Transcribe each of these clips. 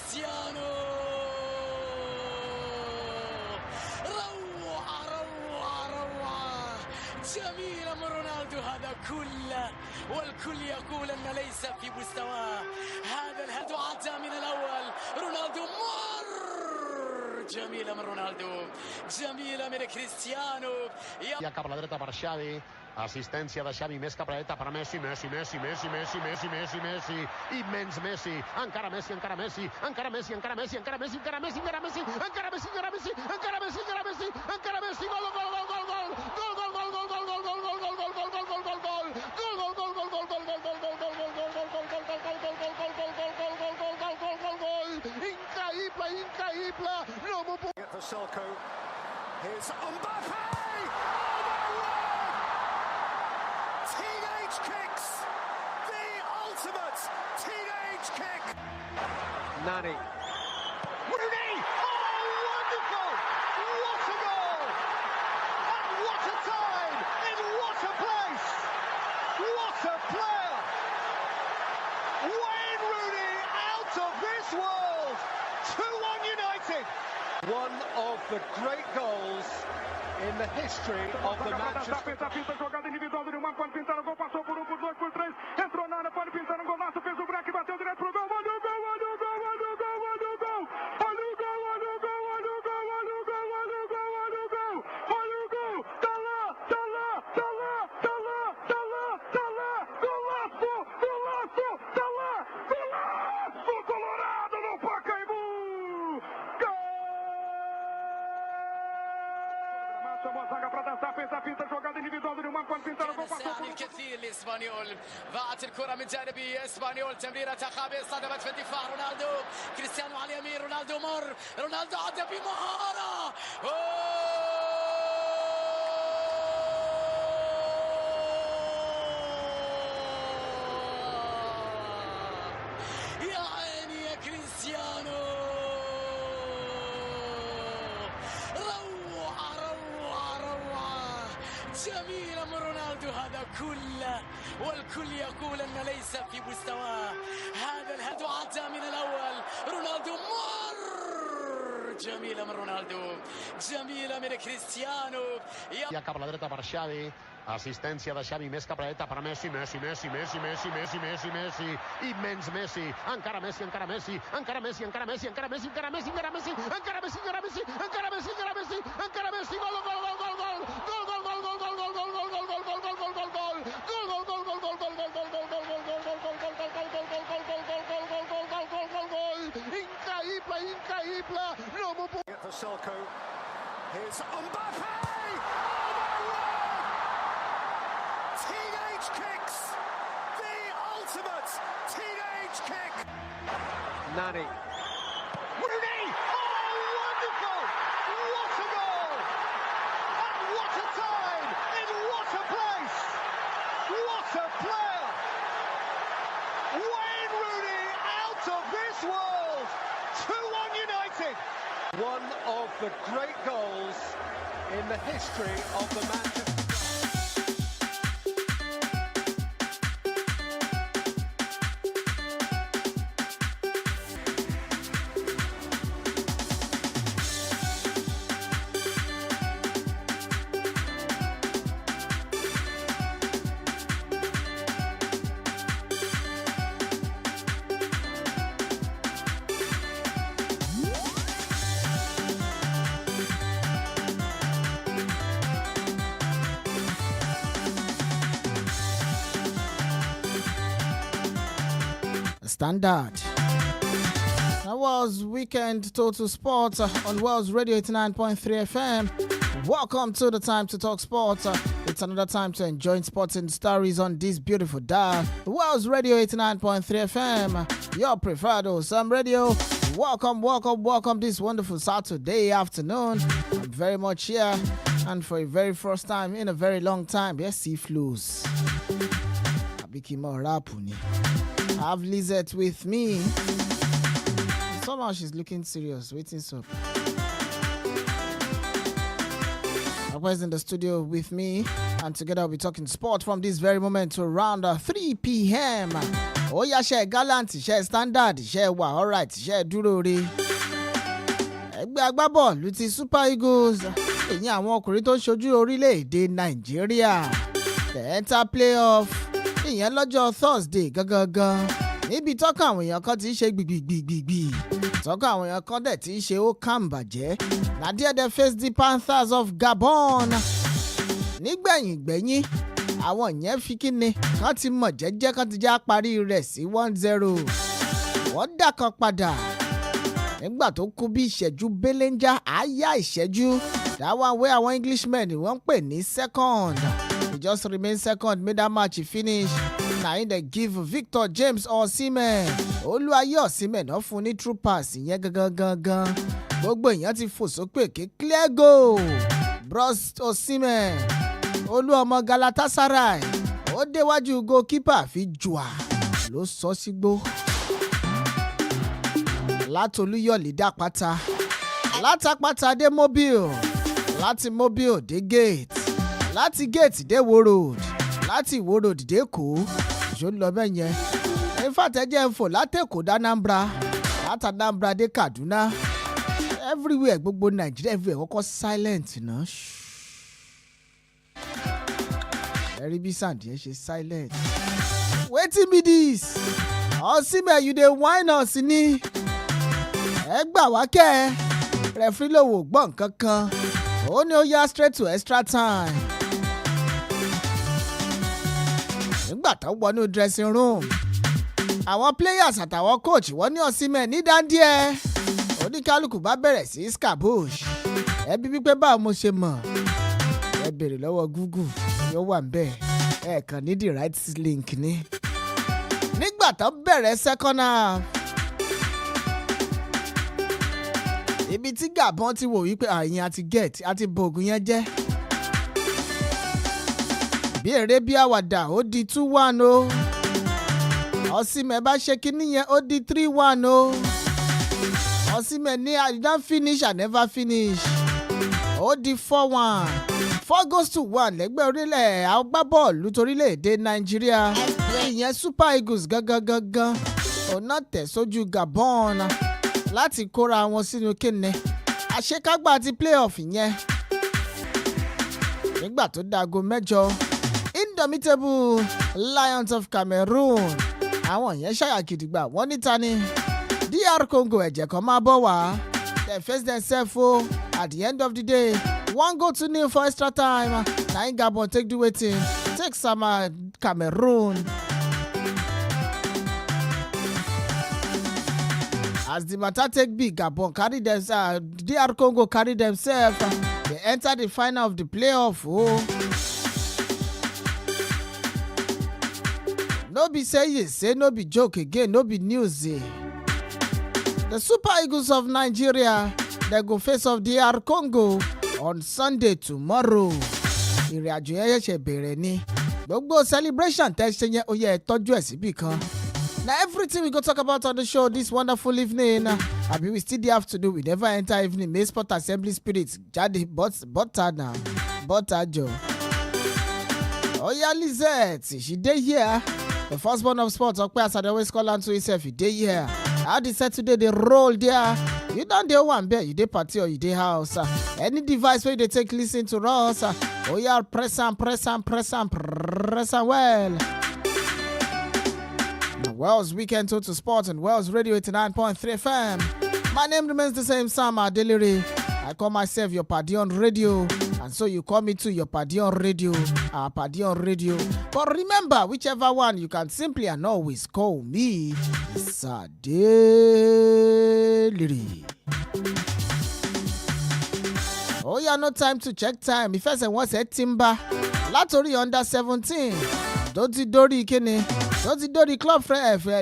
كريستيانو. روعة روعة روعة جميلة من رونالدو، هذا كله والكل يقول أن ليس في مستواه. هذا الهدف عدى من الأول، رونالدو مر، جميلة من رونالدو، جميلة من كريستيانو. Ja cap a la dreta per Xavi, assistència de Xavi més cap a la dreta per Messi, Messi, immens Messi, encara Messi, encara Messi, encara Messi, encara Messi, encara Messi, encara Messi, encara Messi, encara Messi, encara Messi, encara Messi, encara Messi, encara Messi, gol, gol, gol, gol, gol, gol, gol, gol, gol, gol, gol, gol, gol, gol, gol, gol, gol, gol, gol, increïble, increïble, no m'ho puc... For Selko, here's Mbappe! Teenage kicks! The ultimate teenage kick! Nani. Rooney! Oh, wonderful! What a goal! And what a time! In what a place! What a player! Wayne Rooney out of this world! 2-1 United! One of the great goals in the history of the Manchester. Jogada individual do Neymar, pode pintar o gol, passou por 1, por 2, por 3, entrou na área, pode pintar um golaço, fez o break, bateu direto pro gol, olha o gol, olha o gol, olha o gol, olha o gol, olha o gol, olha o gol, olha o gol, olha o gol, olha o gol, olha o gol, olha o gol, tá lá, tá lá, tá lá, tá lá, tá lá, tá lá, golaço, golaço, tá lá, golaço, Colorado no Pacaembu, gol! Chamou a zaga para dançar, fez a pinta, jogada individual do Neymar, pode pintar o gol, passou por الكثير لإسبانيول، ضاعت الكرة من جانبي إسبانيول، تمريرة خابئة صدمت في الدفاع رونالدو، كريستيانو على اليمين، رونالدو مر، رونالدو عدى بمهارة، يا عيني يا كريستيانو، روعة روعة روعة جميلة من رونالدو، هذا كله والكل يقول أن ليس في مستواه. هذا الهدف عدى من الأول، رونالدو مر، جميلة من رونالدو، جميلة من كريستيانو. Ja cap a la dreta per Xavi, assistència de Xavi més cap a la dreta per Messi, immens Messi, encara Messi, encara Messi, encara Messi, encara Messi, encara Messi, encara Messi, encara Messi, encara Messi, encara Messi, encara Messi, encara Messi, encara Messi, gol, gol, gol, gol, gol, gol, gol, gol, gol, gol, gol, gol, gol, gol, gol, gol, gol, gol, gol, increïble, increïble, no m'ho puc... For Selko, here's Mbappe! Teenage kicks! The ultimate teenage kick! Nani. Rooney! Oh, wonderful! What a goal! And what a time! In what a place! What a player! Wayne Rooney out of this world! 2-1 United! One of the great goals in the history of the Manchester. Standard. That was Weekend Total Sports on Wells Radio 89.3 FM. Welcome to the Time to Talk Sports. It's another time to enjoy sports and stories on this beautiful dial. Wells Radio 89.3 FM, your preferred Osam Radio. Welcome this wonderful Saturday afternoon. I'm very much here, and for a very first time in a very long time, yes, see flus. I have Lizette with me. Somehow she's looking serious, waiting so. Akwa's in the studio with me, and together we'll be talking sport from this very moment to around 3 p.m. ó yá ṣe gallant ṣe standard ṣe wà alright ṣe dúró re. ẹgbẹ́ agbábọ́ọ̀lù ti Super Eagles ìyẹn àwọn ọkùnrin tó ń ṣojú orílẹ̀-èdè Nàìjíríà the enter playoff ìyẹn lọ́jọ́ Thursday gangan níbi tọ́kàn àwọn èèyàn kan ti ń ṣe gbìgbìgbìgbì tọ́kàn àwọn èèyàn kan dẹ̀ ti ń ṣe ó kàn bàjẹ́ na there they face the Panthers of Gabon nígbẹ̀yìn àwọn yẹn fi kíni kán ti mọ̀ jẹ́jẹ́ kán ti já parí rẹ̀ sí 1-0 wọ́n dà kan padà nígbà tó kú bí ìṣẹ́jú belenja àyà ìṣẹ́jú that one wey àwọn Englishmen wọ́n ń pè ní second he just remain second made that match finish na him dey give Victor James Osimhen Olúwayé Osimhen náà fún ní true pass ìyẹn gangan gbogbo èèyàn ti fò sókè ké clear goal Bros Osimhen olúọmọ Galatasaray ó déwájú goalkeeper fi jùà ló sọ sígbó látolúyọ̀lé dápátá látàpátá dé mobile láti mobile dé gate láti gate dé Ìwó road láti Ìwó road dé Èkó ṣó lọ bẹ́ẹ̀ yẹn ìfàtẹ́jẹ́ ń fò látẹ̀kọ́ d'Anambra látànambra dé Kaduna everywhere gbogbo Nàìjíríà everywhere kọ́kọ́ silent náà. Ẹ̀rí bí Sàndì ẹ̀ ṣe silent. Wetin be this? Osimhen you dey whine us ni. Ẹ gbà wá kẹ́ ẹ. Referee ló wò gbọ́ nǹkan kan. Ó ní ó yá straight to extra time. Nígbà tó wọnú dressing room, àwọn players àtàwọn coach wọ́n ní Osimhen ní dáńdíẹ̀. Oníkálukú bá bẹ̀rẹ̀ sí scabush. Ẹ bí wípé báwo mo ṣe mọ̀. Ẹ béèrè lọ́wọ́ Google yóò wà ńbẹ̀ ẹ kàn ní the right link ni. Nígbà tó bẹ̀rẹ̀ second half ibi tí Gabon ti wò wípé àyìn àti get àti bògùn yẹn jẹ́ bí eré bí àwàdà ó di 2-1 o Osimhen bá ṣe kinní yẹn ó di 3-1 o Osimhen ní I don't finish I never finish ó di 4-1. 4-1 lẹ́gbẹ́ orílẹ̀ agbábọ́ọ̀lù torílẹ̀-èdè Nàìjíríà ìyẹn Super Eagles gangan ọ̀nà tẹ̀ sójú Gabon láti kóra wọn sínú kíni àṣekágbá àti playoff yẹn nígbà tó dáago 8 Indomitable Lions of Cameroon àwọn yẹn ṣàyàkìdìgbà wọ́n níta ni DR Congo ẹ̀jẹ̀ kan máa bọ̀ wá they face themselves o at the end of the day 1-0 for extra time. Na Gabon take do wetin take some Cameroon. As the matter take big, Gabon carry themselves. DR Congo carry themselves. They enter the final of the playoff. Oh. No be say yes, say no be joke again, no be news. The Super Eagles of Nigeria, they go face off DR Congo on Sunday tomorrow. Ìrìnàjò yẹn ṣe bẹ̀rẹ̀ ni. Gbogbo celebration tẹ́ ṣe yẹn ó yẹ tọ́jú ẹ̀ síbì kan. Now everything we go talk about on the show this wonderful evening. Abi we still dey have to do. We never enter evening. May Sport Assembly Spirit jáde butter now. Butter Joe. Oya Lizette, she dey here. The firstborn of sports, Okpe as I always call on to himself, he dey here. How the Saturday they roll there? You don't dey one bed, you dey party or you dey house. Any device where they take listen to us. Oh yeah, press and well. Wells Weekend Total Sports and Wells Radio 89.3 FM. My name remains the same, Sam Adelere. I call myself your paddy on radio, and so you call me to your paddy on radio, our paddy on radio. But remember, whichever one, you can simply and always call me Adelere. Oh yeah, no time to check time. If I say what's a timber, Latori under 17. Don't you dori kini? Don't you dori club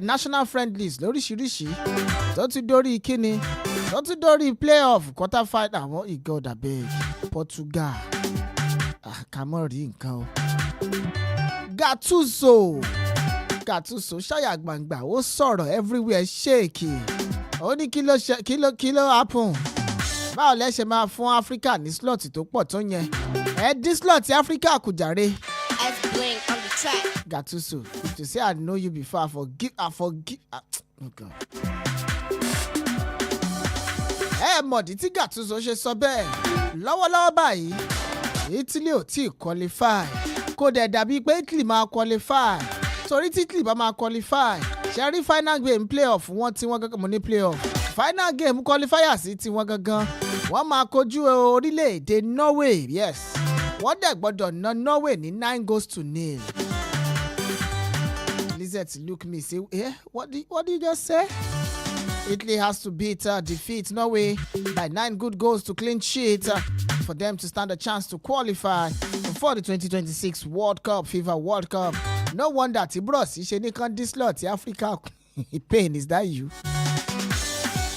national friendlies? Lóríṣiríṣi. Don't you dori kini? Don't you dori playoff quarter final? Àwọn ìgò dàbẹ̀ Portugal. Kàmọ́rì nǹkan o. Gattuso ṣáyà gbangba ó sọ̀rọ̀ everywhere shake. Ó ní kí ló happen? Báwo lẹ ṣe máa fún Africa ní slot tó pọ̀ tó yẹn? Ẹ dín slot Africa kù jàre. bling on the track. Gattuso, if you say I know you before, I forgive. Oh God. Mọ̀dí tí Gattuso ṣe sọ bẹ́ẹ̀ lọ́wọ́lọ́wọ́ báyìí Italy ò tí ì qualify kò dẹ̀ dàbí pé Italy máa qualify torí tí Italy bá máa qualify ṣe rí final game playoff wọn tí wọ́n gangan mo ní playoff final game qualifier sí tí wọ́n gangan wọ́n máa kojú orílẹ̀-èdè Norway yes wọ́n dẹ̀ gbọ́dọ̀ ná Norway ní 9-0. Lizette look me say what do you just say? Italy has to defeat Norway by 9 good goals to clean sheet for them to stand a chance to qualify for the 2026 World Cup, FIFA World Cup. No wonder Tibros Isheni can't dislot Africa. Pain, is that you?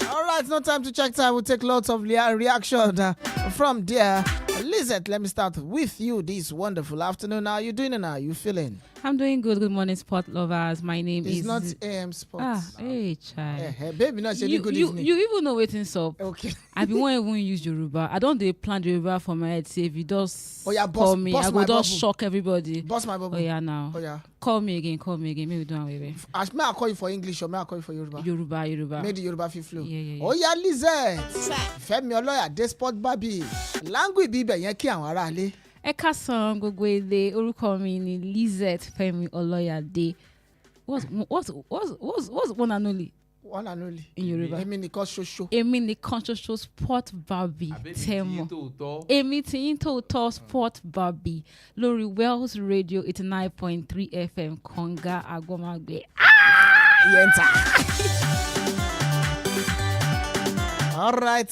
All right, no time to check time. We'll take lots of reaction from there. Lizette, let me start with you this wonderful afternoon. How are you doing and how are you feeling? I'm doing good. Good morning, sport lovers. My name is... It's not AM Sports. Hey, child. Baby, not saying good evening. You even know what's up. Okay. I won't even use Yoruba. I don't plan Yoruba for my head. Say if you just call me, I will just shock everybody. Boss my bubble. Oh yeah, now. Oh yeah. Call me again. Maybe don't away. May I call you for English or may I call you for Yoruba? Yoruba. Maybe Yoruba flow. Yeah. Oh yeah, Lizette. Fẹ́mi Ọlọ́yà dé sport baby. Language bíbẹ̀ yẹn kí àwọn ará ilé. Ẹ káàsán gbogbo ilé orúkọ mi ni Lizette Fẹ́mi Ọlọ́yàdé. What's one and only? One and only. In Yoruba. Èmi nìkan ṣoṣo. Èmi nìkan ṣoṣo sport Barbie tẹ́mọ̀. Èmi tiyín tòótọ́ sport Barbie lórí Wells Radio 89.3 FM Konga Agbomagbe. All right,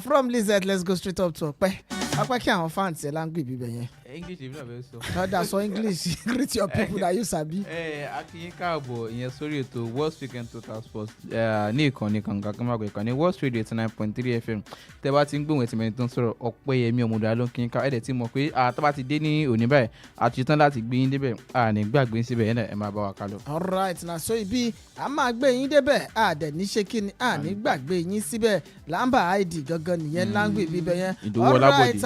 from Lizette, let's go straight up to Okpe. Okpe kí àwọn fans ẹ̀ láǹgbì bíbẹ̀ yẹn. English ìbílẹ̀ bẹ́ẹ̀ sọ. That's all English. Greet your people that you sabi. Akínyín káàbọ̀ ìyẹn sórí ètò World Weekend Total Sports ní ìkànnì Kànga Kọ́mọ̀gbẹ̀ ìkànnì World Radio 89.3 FM. Tẹ́ bá ti ń gbóhùn ẹtì mẹ́rin tó ń sọ̀rọ̀ Ọpẹ́yẹmí Ọmọdé ló ń kí n ká ẹ̀dẹ̀ tí mo pé tó bá ti dé ní òní báyìí àti tán láti gbé yín débẹ̀ ní gbàgbé síbẹ̀ yẹn ẹ̀ máa bá wa ká lọ. All right, na so ibi a máa gbé yín débẹ̀ dẹ̀ ní ṣe kí ni ní gbàgbé yín síbẹ̀ lámbà ID gangan nìyẹn láǹgbì bíbẹ̀ yẹn.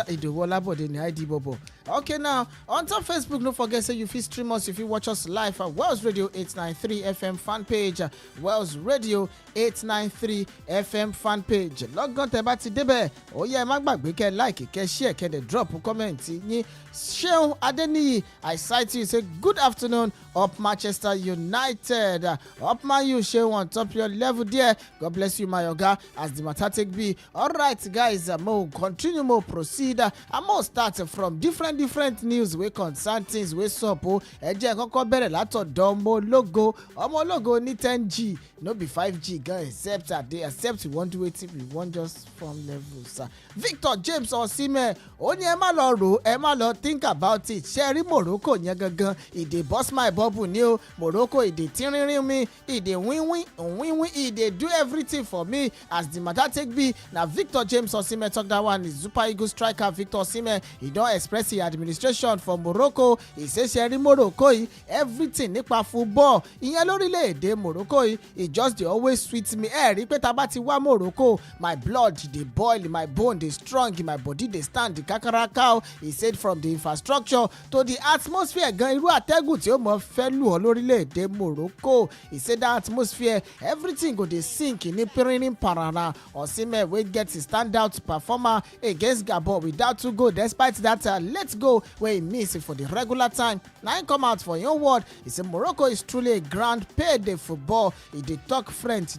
Ìdòwú Ọlábọ̀dé ní ID bọ̀bọ̀. Okay, now on top Facebook, don't forget say you fit stream us, if you watch us live at Wells Radio 893 FM fan page, Wells Radio 893 FM fan page. Log on tẹ́ bá ti débẹ̀, ó yẹ má gbàgbé kẹ́ like, kẹ́ share, kẹ́ dẹ̀ drop comment yín. Seun Adeniyi, I cite you, say good afternoon up Manchester United. Up Man U, Seun on top your level there. God bless you, my oga, as the matter take be. All right, guys, mo continue, mo proceed. I mo start from different news wey concern things wey sup o. Ẹ jẹ́ kọ́kọ́ bẹ̀rẹ̀ látọ̀dọ̀ ọmọ ológo ní 10G no be 5G gan except we wan do wetin we wan just form levels. Victor James Osimhen ó ní ẹ má lọ rò ẹ má lọ think about it. Ṣé rí Morocco yẹn gangan e dey burst my bubble ni o. Morocco e dey tínrín mi e dey win e dey do everything for me as the matter take be. Na Victor James Osimhen talk that one. Is Super Eagles striker Victor Osimhen e don express his administration for Morocco. He say ṣé rí Morocco yìí everything nípa football ìyẹn lórílẹ̀‐èdè Morocco yìí e just dey always sweet me. Ẹ rí pé tá bá ti wá Morocco my blood dey boil, my bone dey strong, my body dey stand kakaraka. He said from the infrastructure to the atmosphere gan irú àtẹ́gùn tí ó mọ̀ fẹ́ lù ọ́ lórílẹ̀‐èdè Morocco. He said that atmosphere everything go dey sink ní pírín parara. Osimhen wey get his standout performer against Gabon without 2 goals despite that let's go wey he miss for the regular time. Now he come out for your word. He said Morocco is truly a grand payday football. He dey talk French.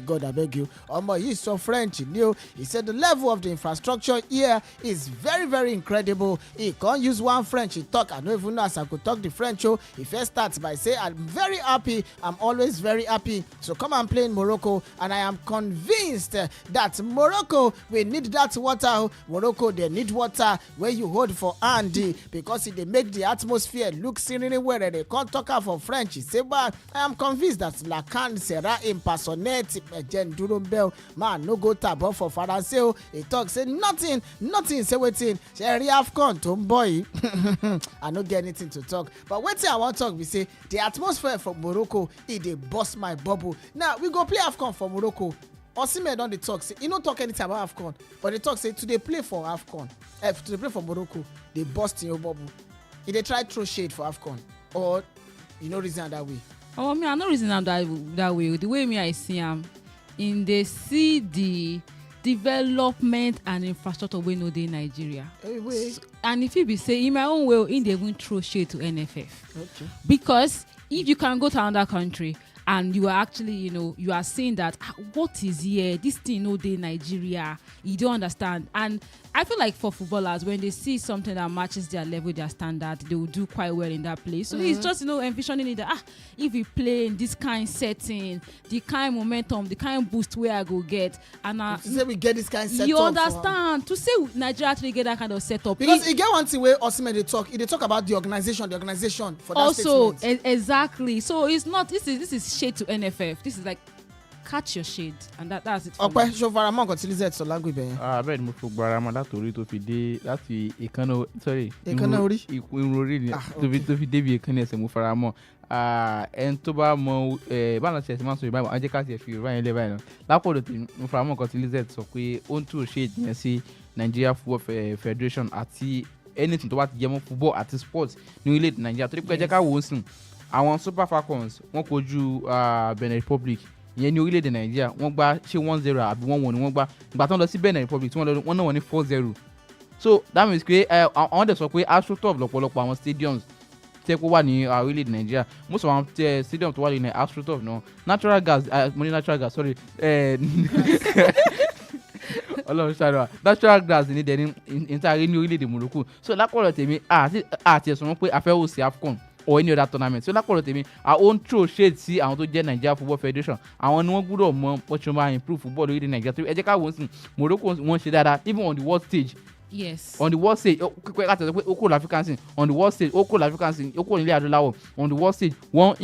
God I beg you. Omo he so French new. He said the level of the infrastructure here is very incredible. He can't use one French. He talk. I don't even know as I could talk the French. He first starts by say I'm very happy. I'm always very happy. So come and play in Morocco, and I am convinced that Morocco will need that water. Morocco they need water where you hold for Andy because they make the atmosphere look serene where they can't talk for French. He say, but I am convinced that Lacan sera impersonate Jen Durumbel man no go tabo for Faransé. He talk say nothing say wetin Sherry Afcon tomboy. I no get anything to talk, but wetin I want talk we say the atmosphere for Morocco it dey burst my bubble. Now we go play Afcon for Morocco. Osimhen don dey talk say he no talk anything about Afcon, but they talk say to dey play for Afcon, to dey play for Morocco, they burst in your bubble. If they try throw shade for AFCON, or you know reason that way. Oh, me, I no reason am that way. The way me I see am, in they see the development and infrastructure wey no dey Nigeria. Wait. And if you be say in my own way, in they even throw shade to NFF. Okay. Because if you can go to another country and you are actually, you are saying that what is here, this thing no dey Nigeria, you don't understand. And I feel like for footballers, when they see something that matches their level, their standard, they will do quite well in that place. So it's just envisioning it that if we play in this kind setting, the kind momentum, the kind boost where I go get, and to say we get this kind of setup. You understand? To say Nigeria actually get that kind of setup, because you get one thing where Osimhen they talk about the organization for that also statement. Exactly. So it's not this is shade to NFF. This is like catch your shade, and that's it. Ọpẹ́ ṣofaramọ nǹkan tí Lizette sọ lágbègbè yẹn. Bẹ́ẹ̀ ni mo fi gbaramọ látòrí tó fi dé láti èékánná orí irun orí ni tó fi débi èékánná ẹsẹ̀ mo faramọ́. Ẹni tó bá mọ báwọn ṣe máa ń sọ ìbámu ajẹ́ ká ṣe fi ìròyìn ilé báyìí náà lápòdò tí mo faramọ́ nǹkan tí Lizette sọ pé ó ń tú shade yẹn sí Nigeria Football Federation àti anything tó bá ti jẹ mọ́ football àti sports ní orílẹ̀-èdè Nigeria torí pé ẹ jẹ́ ká wò ó sìn àwọn Super Falcons wọ́n kojú Benin Republic ìyẹn ní orílẹ̀-èdè Nàìjíríà wọ́n gbá ṣé 1-0 àbí 1-1 ni wọ́n gbá ìgbà tó ń lọ sí Benin Republic tí wọ́n náà wọ́n ní 4-0 so that means pé àwọn dẹ̀ sọ pé AstroTurf lọ́pọ̀lọpọ̀ àwọn stadiums tẹ́ kó wà ní orílẹ̀-èdè Nàìjíríà most of àwọn stadium tó wà ní AstroTurf náà natural gas sorry Ọlọ́run ṣàdùn natural gas ní dẹni ìtàrí ní orílẹ̀-èdè Morocco so lápọ̀lọ̀ tèmi àti ẹ̀sùn wọn pé afẹ́ ò sí AFCON or any other tournament so lápọ̀lọ̀ tèmi our own throw shade sí àwọn tó jẹ́ Nigeria Football Federation àwọn ni wọ́n gbọ́dọ̀ mọ bó ṣe máa improve football lórílẹ̀ Nigeria torí ẹ jẹ́ ká wò ó sìn Morocco wọ́n ṣe dáadáa even on the world stage. Yes. On the world stage láti sọ pé ó kúrò l'African scene on the world stage ó kúrò l'African scene ó kúrò nílẹ̀ adúláwọ̀ on the world stage wọ́n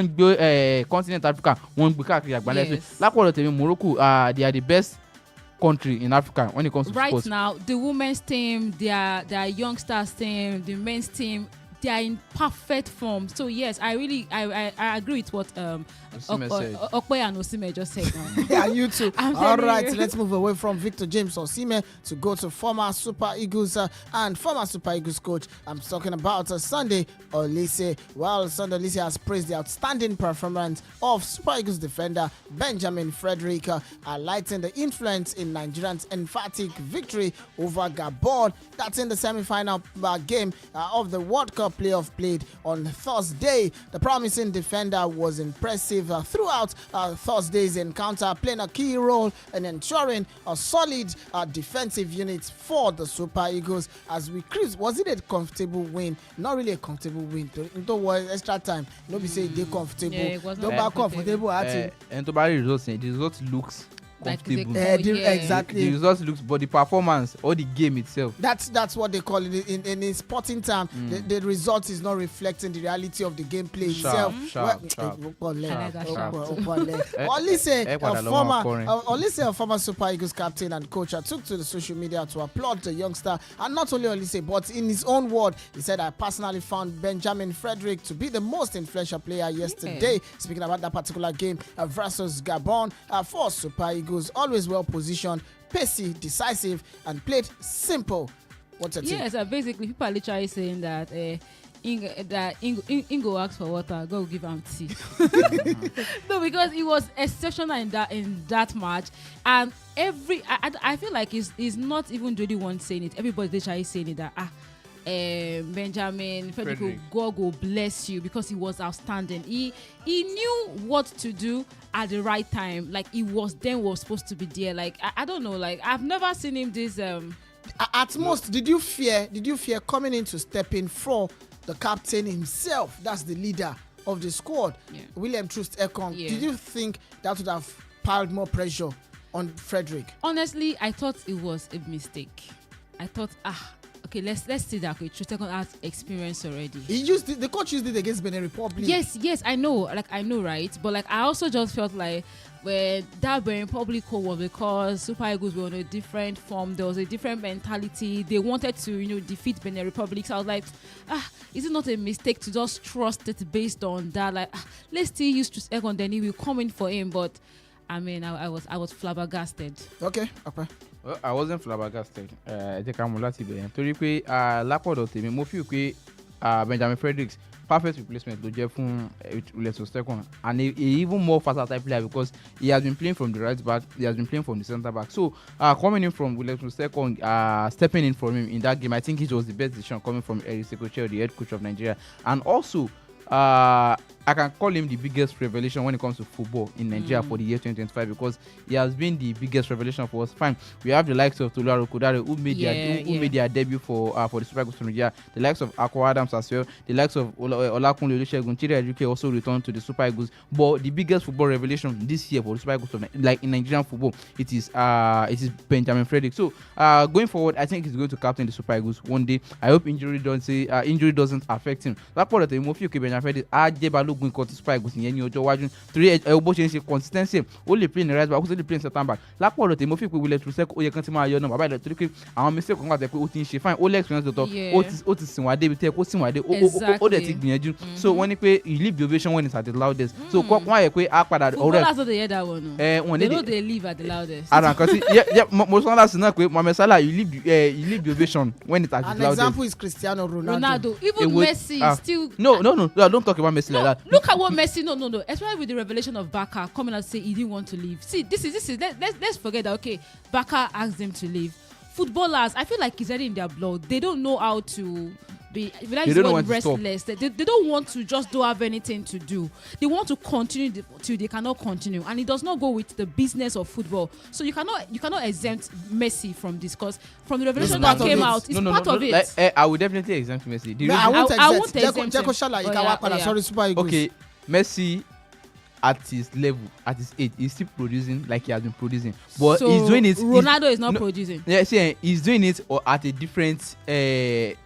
gbé continent Africa wọ́n gbé káàkiri àgbáńlá ẹ̀sìn lápọ̀lọ̀ tèmi Morocco they are the best country in Africa when it comes to right sports. Right now the women's team, their youngsters team, the men's team, they are in perfect form. So yes, I agree with what Okpe and Osimhen just said. Yeah, you too. All right, let's move away from Victor James Osimhen to go to former Super Eagles and former Super Eagles coach. I'm talking about Sunday Olise. Well, Sunday Olise has praised the outstanding performance of Super Eagles defender Benjamin Frederick, highlighting the influence in Nigerians' emphatic victory over Gabon. That's in the semi-final game of the World Cup playoff played on Thursday. The promising defender was impressive throughout Thursday's encounter, playing a key role in ensuring a solid defensive unit for the Super Eagles as we cruise. Was it a comfortable win? Not really a comfortable win. Don't worry, extra time. Nobody say they comfortable. Yeah, it was not comfortable. And to buy results, the result looks comfortable. Exactly. The results looks, but the performance or the game itself. That's what they call it in a sporting term. The result is not reflecting the reality of the gameplay itself. Olise, a former Super Eagles captain and coach, took to the social media to applaud the youngster, and not only Olise, but in his own word, he said, "I personally found Benjamin Frederick to be the most influential player yesterday." Speaking about that particular game versus Gabon for Super Eagles. Always well positioned, pacey, decisive, and played simple. What's your take? Yes, basically people are literally saying that Ingo asked for water, go give him tea. No, because it was exceptional in that match, and I feel like it's not even the only one saying it. Everybody's literally saying it that Benjamin Frederick, God will bless you, because he was outstanding. He knew what to do at the right time. Like he was supposed to be there. Like I don't know. Like I've never seen him this. At most, did you fear coming in to step in for the captain himself? That's the leader of the squad, William Troost Ekong. Yeah. Did you think that would have piled more pressure on Frederick? Honestly, I thought it was a mistake. I thought okay, let's see that. Okay, Troost Ekong has experience already. The coach used it against Benin Republic. Yes, I know. Like I know, right? But like I also just felt like when that Benin Republic was, because Super Eagles were on a different form, there was a different mentality. They wanted to, defeat Benin Republic. So I was like, is it not a mistake to just trust it based on that? Like, let's still use Troost Ekong, then he will come in for him. But I mean, I was flabbergasted. Okay. Well, I wasn't flabbergasted. I think I'm láti bẹ̀rẹ̀ torí pé lápọ̀dọ̀ tèmi mo feel pé Benjamin Fredericks perfect replacement ló jẹ́ fún Uleso Stecon, and a even more versatile player because he has been playing from the right back, he has been playing from the centre back. So coming in from Uleso Stecon, stepping in from him in that game, I think it was the best decision coming from Eric Sekoche, the head coach of Nigeria. And also I can call him the biggest revelation when it comes to football in Nigeria for the year 2025 because he has been the biggest revelation for us. Fine, we have the likes of Tolu Arokodare who made their debut for the Super Eagles from Nigeria, the likes of Akwa Adams as well, the likes of Olakunle Olusegun, Chidi Ajuke also returned to the Super Eagles. But the biggest football revelation this year for the Super Eagles, like in Nigerian football, it is Benjamin Fredericks. So going forward, I think he's going to captain the Super Eagles one day. I hope injury doesn't affect him. That part of the movie, Benjamin Fredericks, Balogun got Super Eagles in any other wájú torí bó ṣe ń ṣe consistency ó lè play in the right back ó sì lè play in centre back. Lápò ọ̀dọ̀ tèmi mo fi pé Willie Trusek ó yẹ kán ti máa yọ náà bàbá ìlẹ̀ torí pé àwọn mistake kan wà tẹ́ pé ó ti ń ṣe fine ó lè experience lọ́tọ̀ ó ti sìn wá débi tẹ́ kó sìn wá dé ó dẹ̀ ti gbìyànjú. So wọ́n ní pé you leave the ovation when it's at the loudest. So wọ́n á yẹ pé á padà ọ̀rẹ́ footballers no dey hear that one o. They no dey leave at the loudest. Ara nǹkan sí mo sọ láti náà pé Mohamed Salah you leave the ovation when it's at the loudest. An example is Cristiano Ronaldo. Even Messi still. No, don't talk about Messi like that. Look at what Messi, no, especially with the revelation of Barca coming out to say he didn't want to leave. See, this is let's forget that. Okay, Barca asked them to leave. Footballers, I feel like it's already in their blood. They don't know how to be. They don't want restless. They don't want to just don't have anything to do. They want to continue till they cannot continue, and it does not go with the business of football. So you cannot exempt Messi from this, because from the revelation that came out, it's part of it. I would definitely exempt Messi. I won't exempt him. Okay, Messi at his level, at his age, he's still producing like he has been producing, but so he's doing it. Ronaldo is not producing. Yeah, see, he's doing it at a different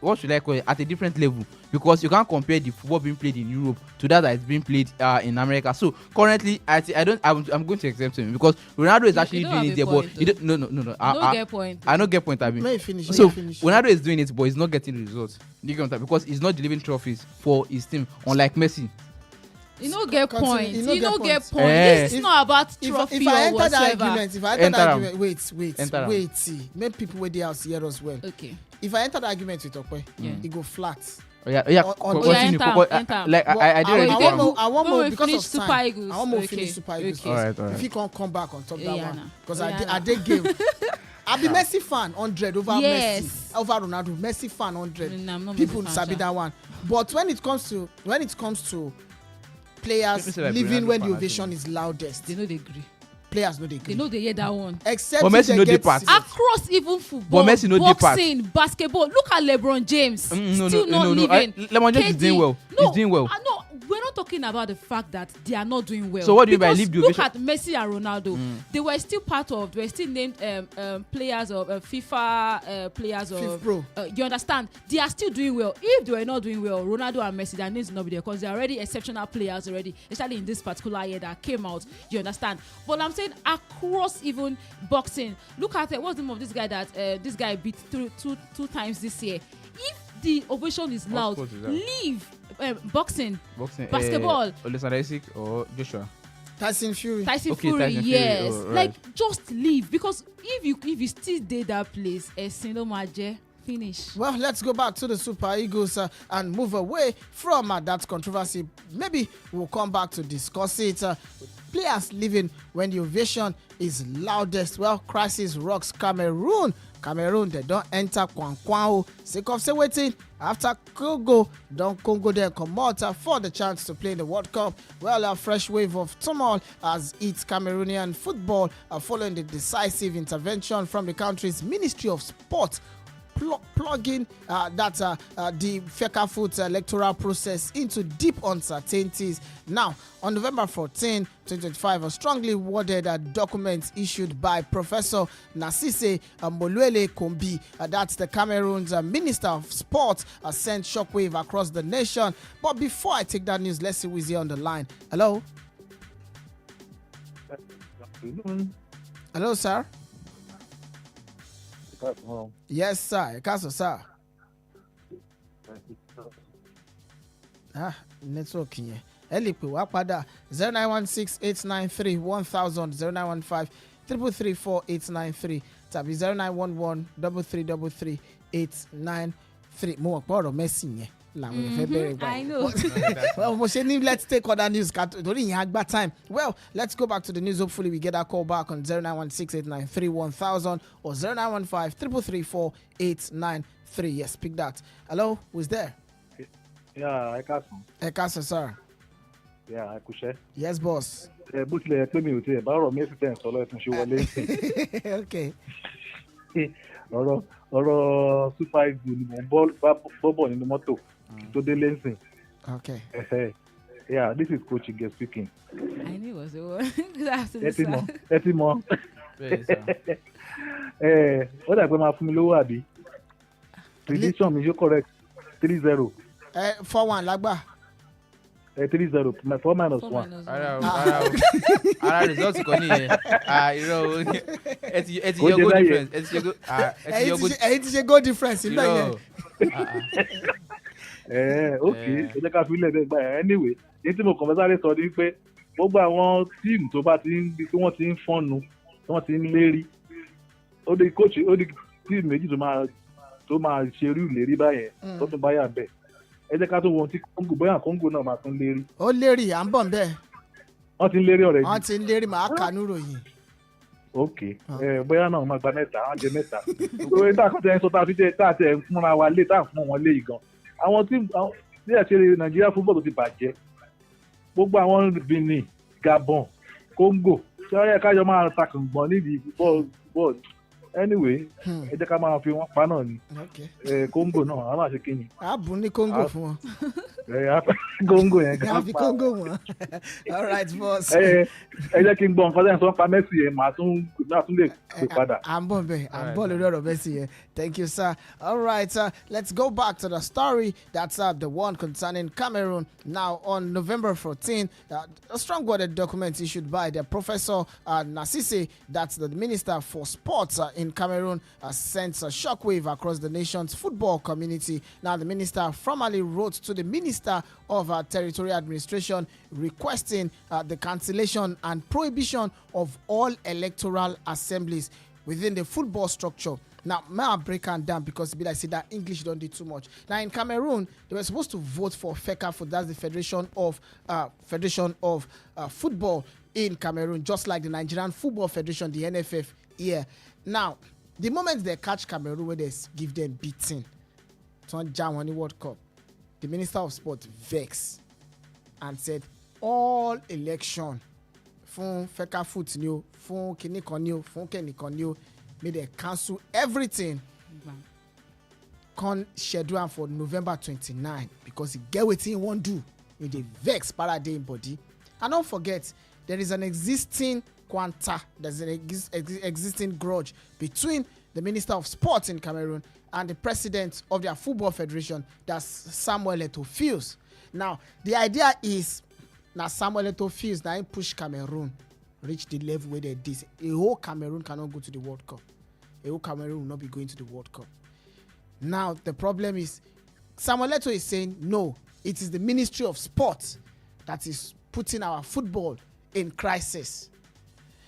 what should I call it? At a different level, because you can't compare the football being played in Europe to that is being played in America. So currently, I'm going to exempt him because Ronaldo is actually doing it there, but he don't, no. I get point. I don't get point. So Ronaldo is doing it, but he's not getting the results. Because he's not delivering trophies for his team, unlike Messi. You no get point. You no get point. This is not about trophy if I or enter whatsoever. that argument, wait. See, make people wait there hear us well. Okay. If I enter the argument with Okwe, it go flat. Yeah. Enter. Like I did. I want more because of Super time. Eagles. I want more finish Super Eagles. All right. If he can't come back on top that one, because I did did game. I be Messi fan 100 over Yes. Messi over Ronaldo. Messi fan 100. I'm not People Messi fan, sabi sha. that one. But when it comes to players living when the ovation is loudest, They know they agree. players know they They agree. know they hear that one. Except But if Messi they no get dey part. serious. Across even football, But Messi no dey part. boxing, basketball. Look at LeBron James. Still not living. LeBron James is doing well. No, He's doing well. No, we're not talking about the fact that they are not doing well. So what do you mean by Because leave the look ovation? at Messi and Ronaldo. They were still named players of FIFA players of Fifth Pro. You understand? They are still doing well. If they were not doing well, Ronaldo and Messi, their names will not be there because they're already exceptional players already, especially in this particular year that came out. You understand? But I'm saying across even boxing, look at what's the name of this guy that this guy beat two times this year. If the ovation is loud, sport is that? leave boxing, Boxing, basketball. Alexander Isaac or Joshua? Tyson Fury. Tyson Okay, Fury, Tyson Fury, yes. right. Like just leave, because if you still did that place, finish. Well, let's go back to the Super Eagles and move away from that controversy. Maybe we'll come back to discuss it. Players living when the ovation is loudest. Well, crisis rocks Cameroon. They don't enter Kwankwan. Sake of say waiting after Congo then come out for the chance to play in the World Cup. Well, a fresh wave of turmoil has hit Cameroonian football following the decisive intervention from the country's Ministry of Sport, plugging the FECAFOOT electoral process into deep uncertainties. Now, on November 14, 2025, a strongly worded document issued by Professor Nasise Molwele Kombi, that's the Cameroon's Minister of Sport, sent shockwave across the nation. But before I take that news, let's see who's here on the line. Hello? Hello, sir? Yes, sir. Ekaso, sir. Network here. Elipe wa pada 0916-893-1000, 0915-334-893. tàbí 0911-333-893. Mo wọ̀ pé ọ̀rọ̀ Messi yẹn làwọn èèyàn fẹ́ bẹ̀rẹ̀ gbà. I know. Well, mo ṣe ní let's take other news torí ìyẹn àgbà time. Well, let's go back to the news. Hopefully we get that call back on 0916-893-1000 or 0915-333-4893. Yes, pick that. Hello, who's there? Yeah, I can't. Ekasa, sir. Yeah, I could share. Yes, boss. Bó tilẹ̀ pé mi ò tiẹ̀ bá ọ̀rọ̀ Messi tẹ̀ ń sọ lọ́ọ̀tún ṣe wọlé. Okay. ọ̀rọ̀ Super Eagles ni mò ń bọ́ nínú mọ́tò tó dé lẹ́sìn. Okay. Yeah, this is Coach Ige speaking. I knew it was the one. Ẹ ti mọ̀. Ó dà pé máa fún mi lówó àbí? Prediction mi yóò correct 3-0. 4-1 lágbà. 3-0 4 minus 1. Ara result kọ́ nìyẹn. Irọ́ ẹ ti yọ goal difference. Ẹ̀yin ti ṣe goal difference nígbà yẹn. Okay, ẹ jẹ́ ká fi ilẹ̀ bẹ́ẹ̀ gbà yẹn. Anyway, ní tí mo kàn fẹ́ sáré sọ ni pé gbogbo àwọn tíìmù tó bá ti ń di pé wọ́n ti ń fọ́nu tí wọ́n ti ń lérí ó di tíìmù méjì tó máa ṣe irú ìlérí báyẹn tó tún báyà bẹ́ẹ̀. Ẹ jẹ́ ká tó wọn tí Congo náà máa tún lérí. Ó lérí à ń bọ̀ nbẹ̀. Wọ́n ti ń lérí ọ̀rẹ́ yìí. Wọ́n ti ń lérí màá kànú ròyìn. Ok, bóyá náà máa gba mẹ́ta, àwọn jẹ mẹ́ta. Gbogbo ìta àkọ́tẹ́ ẹ̀ ń sọ tá a ti ẹ̀ ń fúnra wa lé tá à ń fún wọn lé yìí gan. Àwọn tí ẹ̀ ṣe Nàìjíríà fútbọ̀lù ti bàjẹ́. Gbogbo àwọn Benin, Gabon, Congo, ṣé ó yẹ kájọ máa takùngbọ̀n nídìí bọ́ọ̀lù. Anyway, ẹ jẹ́ ká máa fi wọ́n pa náà ni. Congo náà a máa ṣe kí ni. A bùn ní Congo fún wọn. Congo yẹn gan. A fi Congo wọn. All right, boss. Ẹ jẹ́ kí n gbọ́ nǹkan tẹ́ ń sọ pa Messi yẹn màá tún lè pè padà. À ń bọ̀ bẹ́ẹ̀, à ń bọ̀ lórí ọ̀rọ̀ Messi yẹn. Thank you, sir. All right, let's go back to the story. That's the one concerning Cameroon. Now, on November 14, a strong-worded document issued by the Professor Nassise, that's the Minister for Sports in Cameroon, sent a shockwave across the nation's football community. Now, the minister formally wrote to the Minister of Territorial Administration requesting the cancellation and prohibition of all electoral assemblies within the football structure. Now, may I break it down because I say that English don't do too much. Now, in Cameroon, they were supposed to vote for FECAFOOT, that's the Federation of Football in Cameroon, just like the Nigerian Football Federation, the NFF. Yeah. Now, the moment they catch Cameroon, where they give them beating, to jam on the World Cup, the Minister of Sport vexed and said all election fún FECAFOOT new, fún kinikan new, fún kenikan new, may they cancel everything. Con schedule am for November 29 because he get wetin he wan do. He dey vex para dey in body. And don't forget, there is an existing quanta, there's an existing grudge between the Minister of Sports in Cameroon and the president of their football federation, that's Samuel Eto'o. Now, the idea is, now Samuel Eto'o now he push Cameroon reach the level where they did. A whole Cameroon cannot go to the World Cup. A whole Cameroon will not be going to the World Cup. Now, the problem is, Samuel Eto'o is saying, no, it is the Ministry of Sport that is putting our football in crisis.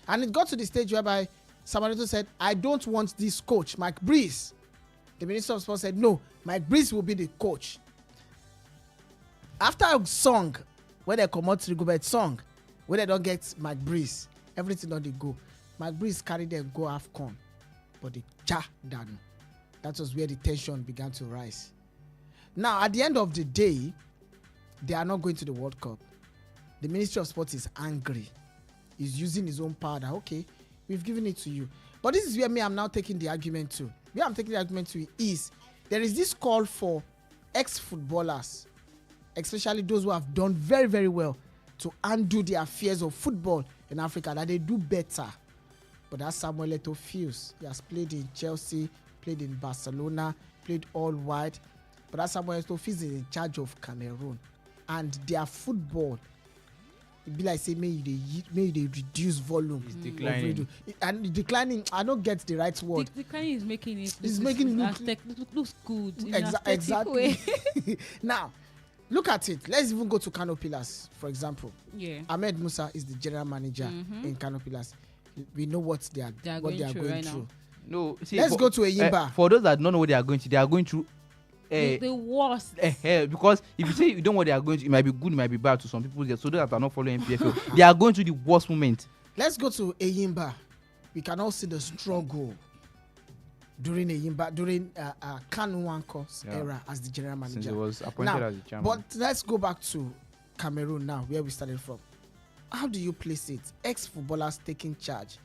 And it got to the stage whereby Samuel Eto'o said, I don't want this coach, Mike Breeze. The Minister of Sport said, no, Mike Breeze will be the coach. After a song, where they come out to the song, where they don't get Mike Breeze, everything don't they go. Mike Breeze carried them go AFCON, but they down. That was where the tension began to rise. Now, at the end of the day, they are not going to the World Cup. The Ministry of Sport is angry. He's using his own power. Okay, we've given it to you. But this is where I'm now taking the argument to. Where I'm taking the argument to is there is this call for ex-footballers, especially those who have done very, very well, to undo the affairs of football in Africa, that they do better. But that's Samuel Eto'o. He has played in Chelsea, played in Barcelona, played all wide. But that Samuel Eto'o is in charge of Cameroon. And their football, it be like say, may they reduce volume. It's declining. And declining, I don't get the right word. Declining is making it looks good. Exactly. Now, look at it. Let's even go to Kano Pillars, for example. Yeah. Ahmed Musa is the general manager in Kano Pillars. We know what they are going through. No, see, Let's go to Eyimba. For those that don't know what they are going through. The worst. Because if you say you don't know what they are going to, it might be good, it might be bad to some people. So those that are not following PFL, they are going through the worst moment. Let's go to Eyimba. We can all see the struggle during Eyimba, during Kanu Nwankwo's era as the general manager. Since he was appointed as the chairman. But let's go back to Cameroon now, where we started from. How do you place it? Ex-footballers taking charge,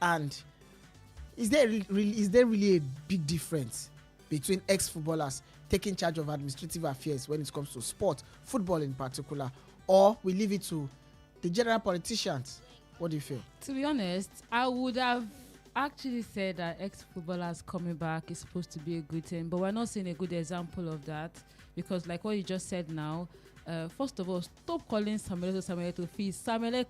and is there really a big difference between ex-footballers taking charge of administrative affairs when it comes to sport, football in particular, or we leave it to the general politicians? What do you feel? To be honest, I would have actually said that ex-footballers coming back is supposed to be a good thing, but we're not seeing a good example of that, because like what you just said now, first of all, stop calling Samuel fees. Samuel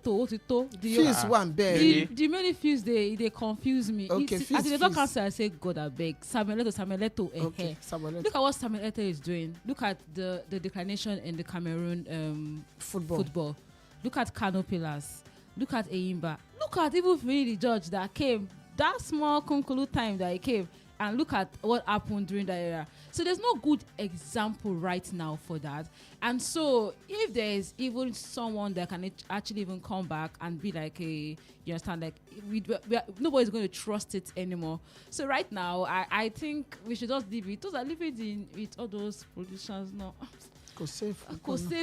Fees one bed. The many fees they confuse me. Okay, as they don't cancel, I say God I beg. Samuel Okay, Look at what Samuel is doing. Look at the declination in the Cameroon football. Look at Kano Pillars. Look at Eyimba. Look at even the judge that came. That small Kunkulu time that he came. And look at what happened during that era. So there's no good example right now for that. And so if there's even someone that can actually even come back and be like you understand, like nobody's going to trust it anymore. So right now, I think we should just leave it. Those are living with all those politicians now.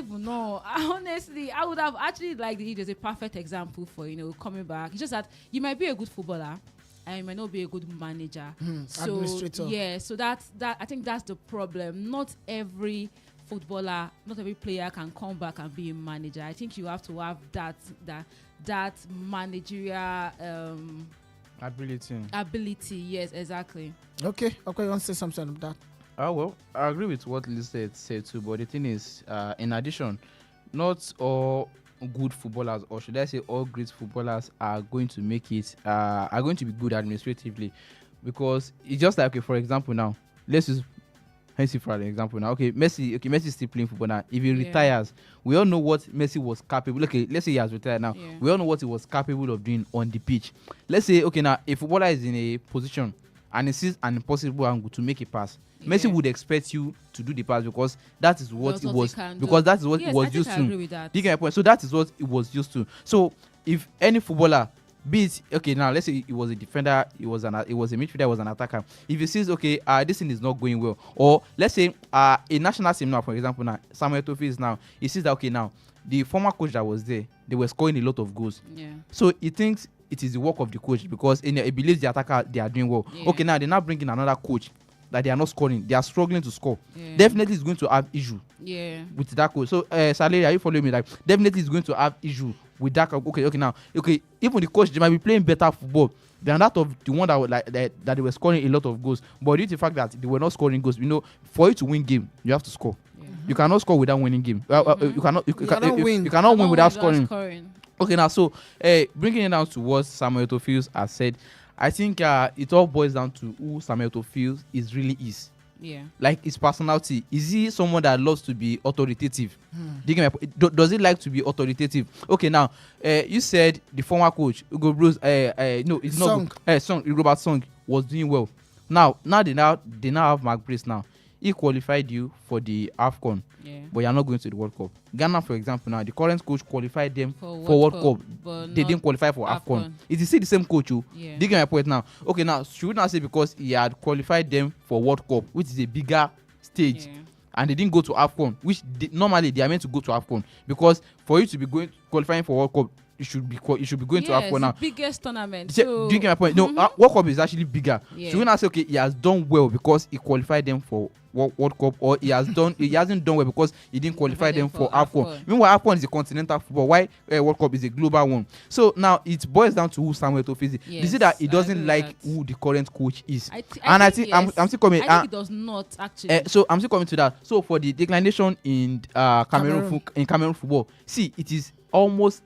No. Honestly, I would have actually liked it as a perfect example for coming back. It's just that you might be a good footballer, and you might not be a good manager. Administrator. Yeah, so that I think that's the problem. Not every footballer, not every player can come back and be a manager. I think you have to have that managerial ability. Yes, exactly. Okay, you want to say something about that? Well, I agree with what Liz said too, but the thing is, in addition, not all good footballers, or should I say all great footballers, are going to make it, are going to be good administratively, because it's just like, okay, for example now, let's use Messi for an example now. Messi is still playing football now. If he retires, we all know what Messi was capable. Okay, let's say he has retired now. Yeah. We all know what he was capable of doing on the pitch. Let's say, okay, now a footballer is in a position and he sees an impossible angle to make a pass. Messi would expect you to do the pass because that is what it was. Because that is what it was used to. You get my point? So that is what it was used to. So if any footballer, be it, okay, now let's say he was a defender, he was a midfielder, he was an attacker. If he says, okay, this thing is not going well, or let's say a national team now, for example, now Samuel Eto'o now, he sees that, okay, now the former coach that was there, they were scoring a lot of goals. Yeah. So he thinks it is the work of the coach because he believes the attacker, they are doing well. Yeah. Okay, now they're now bringing another coach that they are not scoring, they are struggling to score. Yeah. Definitely is going to have issue with that coach. So Saleh, are you following me? Like, definitely is going to have issue with that. Okay, even the coach, they might be playing better football than that of the one that was like that they were scoring a lot of goals, but due to the fact that they were not scoring goals, for you to win game, you have to score. You cannot score without winning game. You cannot win without scoring. Okay, now so bringing it down to what Samuel Eto'o has said, I think it all boils down to who Samuel Eto'o really is. Yeah. Like his personality. Is he someone that loves to be authoritative? Does he like to be authoritative? Okay, now you said the former coach Hugo Bruce. No, it's not Robert Song was doing well. Now they now have Mark Brace now. He qualified you for the AFCON, but you're not going to the World Cup. Ghana, for example, now the current coach qualified them for World Cup. They didn't qualify for AFCON. It is still the same coach. Do you get my point now? Okay, now should we not say because he had qualified them for World Cup, which is a bigger stage, and they didn't go to AFCON, which normally they are meant to go to AFCON, because for you to be qualifying for World Cup, you should be going to AFCON now. It's the biggest tournament. Do you get my point? No, World Cup is actually bigger. Should we not say, okay, he has done well because he qualified them for World Cup, or he hasn't done well because he didn't qualify them for AFCON. Meanwhile, AFCON is a continental football, while World Cup is a global one. So now it boils down to who Samuel Eto'o is. Is it that he doesn't like who the current coach is? I think I'm still coming. I think he does not actually. So I'm still coming to that. So for the declination in Cameroon football, see, it is almost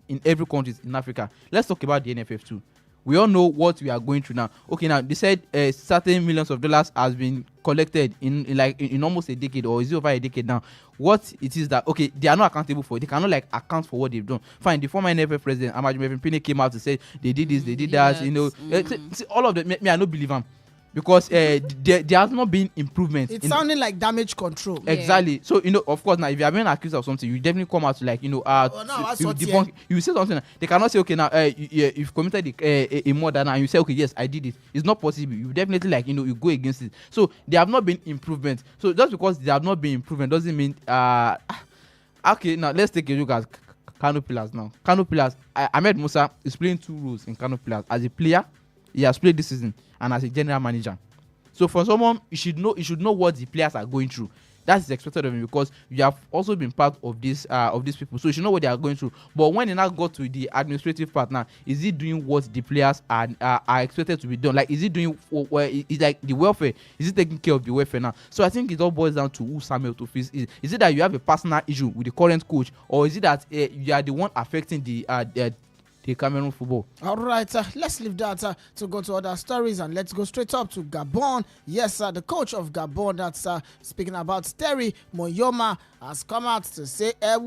in every country in Africa. Let's talk about the NFF too. we all know what we are going through now. Okay, now they said certain millions of dollars has been collected in almost a decade, or is it over a decade now? What it is that, okay, they are not accountable for it. They cannot like account for what they've done. Fine, the former NFF president Amaju Pini came out to say they did this, they did that, you know. See, all of them, me I don't believe them. Because there has not been improvement. It's sounding like damage control. Exactly. So, you know, of course, now if you are being accused of something, you definitely come out to like, you know, debunk. You say something. They cannot say, okay, now you've committed a murder now, and you say, okay, yes, I did it. It's not possible. You definitely like, you know, you go against it. So there have not been improvement. So just because there have not been improvement doesn't mean okay. Now let's take a look at Kano Pillars now. Kano Pillars. Ahmed Musa is playing 2 roles in Kano Pillars. As a player, he has played this season, and as a general manager. So for someone, you should know what the players are going through. That is expected of him, because you have also been part of this of these people, so you should know what they are going through. But when he now got to the administrative part now, is he doing what the players are expected to be done? Like, is he doing is like the welfare? Is he taking care of the welfare now? So I think it all boils down to who Samuel Tofis is. Is it that you have a personal issue with the current coach, or is it that you are the one affecting the Cameroon football? All right, let's leave that to go to other stories, and let's go straight up to Gabon. Yes, the coach of Gabon, that's speaking about Terry Moyoma, has come out to say, DR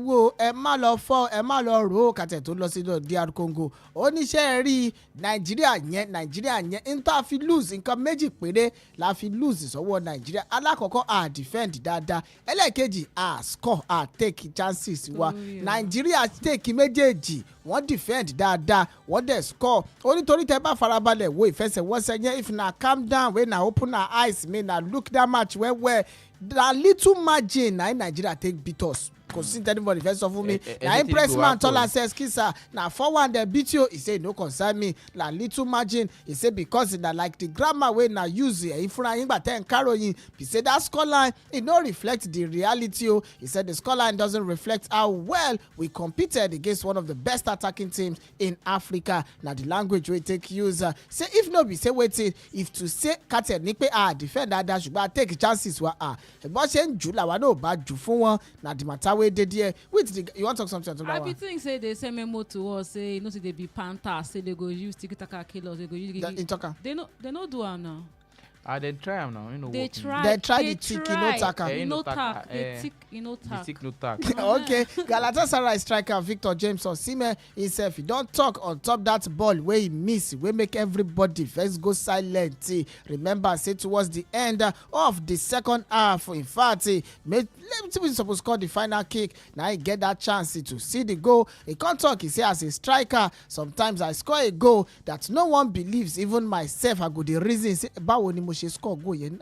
Congo. Oníṣẹ́ rí Nàìjíríà yẹn inter fi lose nǹkan méjì péré la fi lose sọ́wọ́ Nàìjíríà. Alákọ̀ọ́kọ́ a defend dáadáa, ẹlẹ́ẹ̀kejì a score a take chances wa. Nàìjíríà take méjèèjì, wọ́n defend dáadáa, wọ́n dẹ̀ score. Onítorí tẹ́ bá farabalẹ̀ wo ìfẹsẹ̀wọnsẹ̀ yẹn, if na calm down, when na open our eyes, may na look that match well, that little margin na Nigeria take beat us. Because anybody first of me, na impress man Tola says kisa na 4-1 they beat you. He say no concern me. La little margin. He say because na like the grammar way na use it. If na him but ten carrying, he said that scoreline it no reflect the reality. He said the scoreline doesn't reflect how well we competed against one of the best attacking teams in Africa. Now the language we take use say if no be say waiting if to say Kate Nikpe defend that should take chances wa but saying Jula wa no bad ju fun won na the matter wey dey there. Wait, you want to talk something about that? I be think say they send memo to us say you know say they be Panther, say they go use tiki-taka killers, they go use they no do am now. They try them now, you know. They try the tick, no taka. No tack. They tick, no tack. The tick, no tack. Okay, Galatasaray striker Victor James Osimhen himself, he don't talk on top that ball where he miss, we make everybody first go silent. Remember, say towards the end of the second half, in fact, we supposed to score the final kick. Now he get that chance to see the goal. He can't talk. He say as a striker, sometimes I score a goal that no one believes, even myself. I go the reason say báwo ni mo ṣe score goal yẹn.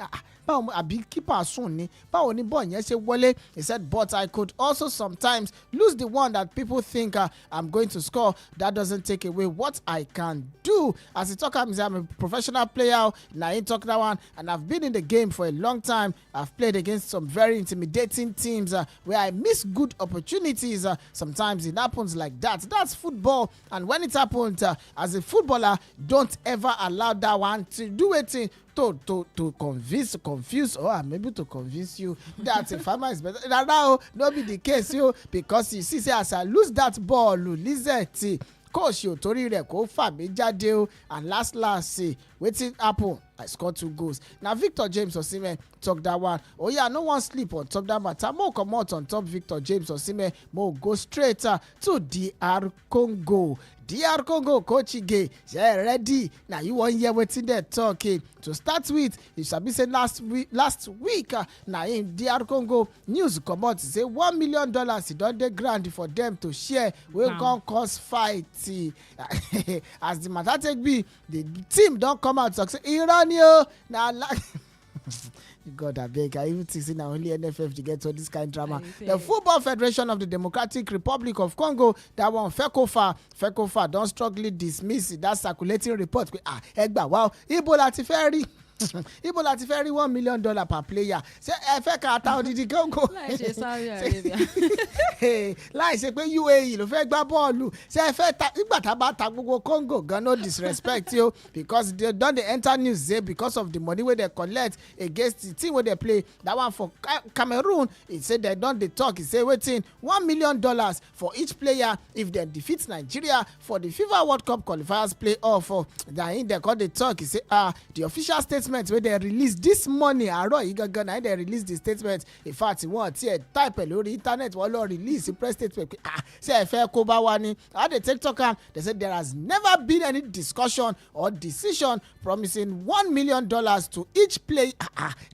Báwo àbí keeper sùn ni. Báwo ni ball yẹn ṣe wọlé. He said, but I could also sometimes lose the one that people think I'm going to score. That doesn't take away what I can do. As he talk, I'm a professional player. Now he talk that one, and I've been in the game for a long time. I've played against some very intimidating teams where I miss good opportunities. Sometimes it happens like that. That's football, and when it happens, as a footballer, don't ever allow that one to do it. To confuse, or maybe to convince you that a farmer is better. Now, no be the case, because you see, as I lose that ball, Lizette, coach, Tori Reko, Fabi Jadeo, and last, waiting happen. I scored 2 goals. Now, Victor James Osimhen talk that one. Oh, yeah, no one sleep on top that matter. More come out on top Victor James Osimhen. More go straight to DR Congo. DR Congo, Coach Ige, yeah, ready. Now, you want hear what's in there talking. To start with, you shall be saying last week, now in DR Congo, news come out, say $1 million, it don't dey grand for them to share. We're going to cause fight. As the matter take be, the team don't come out to say, Iran, now, like, God, I beg. I even think now only NFF to get all this kind of drama. The Football Federation of the Democratic Republic of Congo, that one FECOFA don't strongly dismiss that circulating report. Egba, wow, Ebola ti ferry. ibo la ti fẹ́ rí $1 million per player ṣé ẹ fẹ́ ká ta odidi Congo láì ṣe Saudi Arabia láì ṣe pé UAE ló fẹ́ gbá bọ́ọ̀lù ṣé ẹ fẹ́ ta nígbà tá a bá ta gbogbo Congo gan no disrespect yo because they don dey enter news say because of the money wey they collect against the team wey they play that one for Cameroon e say they don dey talk e say wetin $1 million for each player if dem defeat Nigeria for the FIFA World Cup qualifiers play-off na im dem come dey talk e say the official statement wey dem release this morning àárọ̀ yìí gangan na im dem release the statement in fact wọ́n tiẹ̀ type lórí internet wọ́n lọ release press statement pé ṣé ẹ fẹ́ kó bá wa ni how they take talk am they say there has never been any discussion or decision promising $1 million to each player.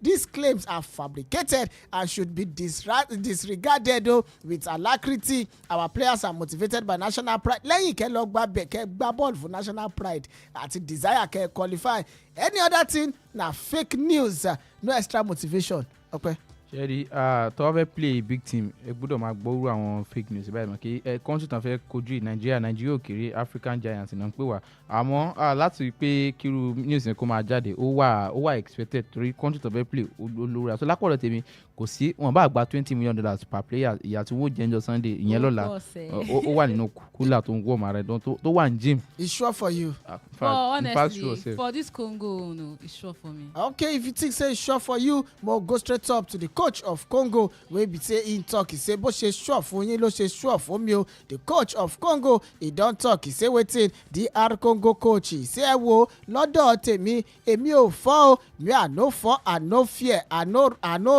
These claims are fabricated and should be disregarded with alacrity. Our players are motivated by national pride. Lẹ́yìn kẹ́ lọ gba ball for national pride àti desire kẹ́ qualify. Any other thing na fake news, no extra motivation. Okay. Sherry, tó wá fẹ́ play a big team ẹ gbọ́dọ̀ máa gbọ́rú àwọn fake news báyìí mọ̀ kí country tán fẹ́ kojú Nigeria òkèrè African Giants náà ń pè wá àmọ́ láti rí pé kíru news yẹn kó máa jáde ó wà expected torí country tán fẹ́ play olórí àti lápọ̀lọ̀ tèmi kò sí wọn bá gba $20 million per player ìyá tí wọ́n jẹ́ ńjọ́ Sunday ìyẹn lọ́la ó wà nínú kúlà tó ń wọ̀ màrẹ́ dán tó wà ní gym. It's sure for you. Honestly, for this Congo, no, it's sure for me. Okay, if you think say it's sure for you, more go straight up to the coach of Congo wey be say in talk. He say bó ṣe sure fún yín ló ṣe sure fún mi o. The coach of Congo he don talk. He say wetin DR Congo coach. He say ẹ wo lọ́dọ̀ tèmi èmi ò fọ́ o me I no fall I no fear I no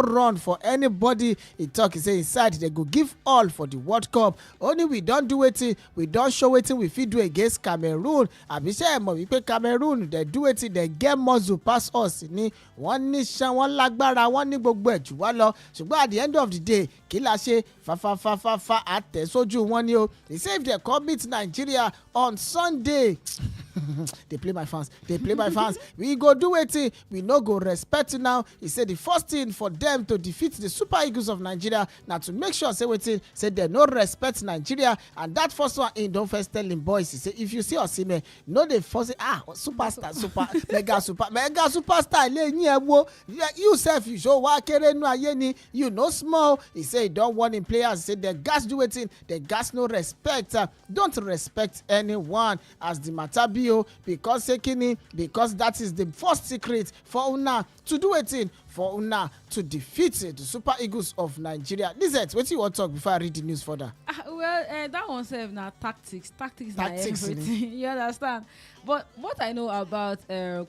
run for anybody. He talk. He say inside they go give all for the World Cup. Only we don do wetin we don show wetin we fit do against Cameroon. Àbí ṣé ẹ mọ̀ wípé Cameroon they do wetin they get muscle pass us ni wọ́n ní ṣan wọ́n lágbára wọ́n ní gbogbo ẹ̀ jù wá lọ ṣùgbọ́n at the end of the day kí la ṣe fa àtẹ̀sójú wọn ni o. He say if they come meet Nigeria on Sunday they play my fans we go do wetin we no go respect now. He say the first thing for them to defeat the Super Eagles of Nigeria na to make sure say wetin say they no respect Nigeria and that first one in don first tell him boys. He say if you see Osimhen no dey force say superstar mega superstar ilé yín ẹ wo you sef you show wa kéré nu ayé ni you no small. He say he don warn him players say they gas do wetin they gas no respect don't respect anyone as the matter be o because say kini because that is the first secret for una to do wetin for una to defeat the Super Eagles of Nigeria. Lizette, wetin you wan talk before I read the news further? That one sef na tactics na everything. You understand? But what I know about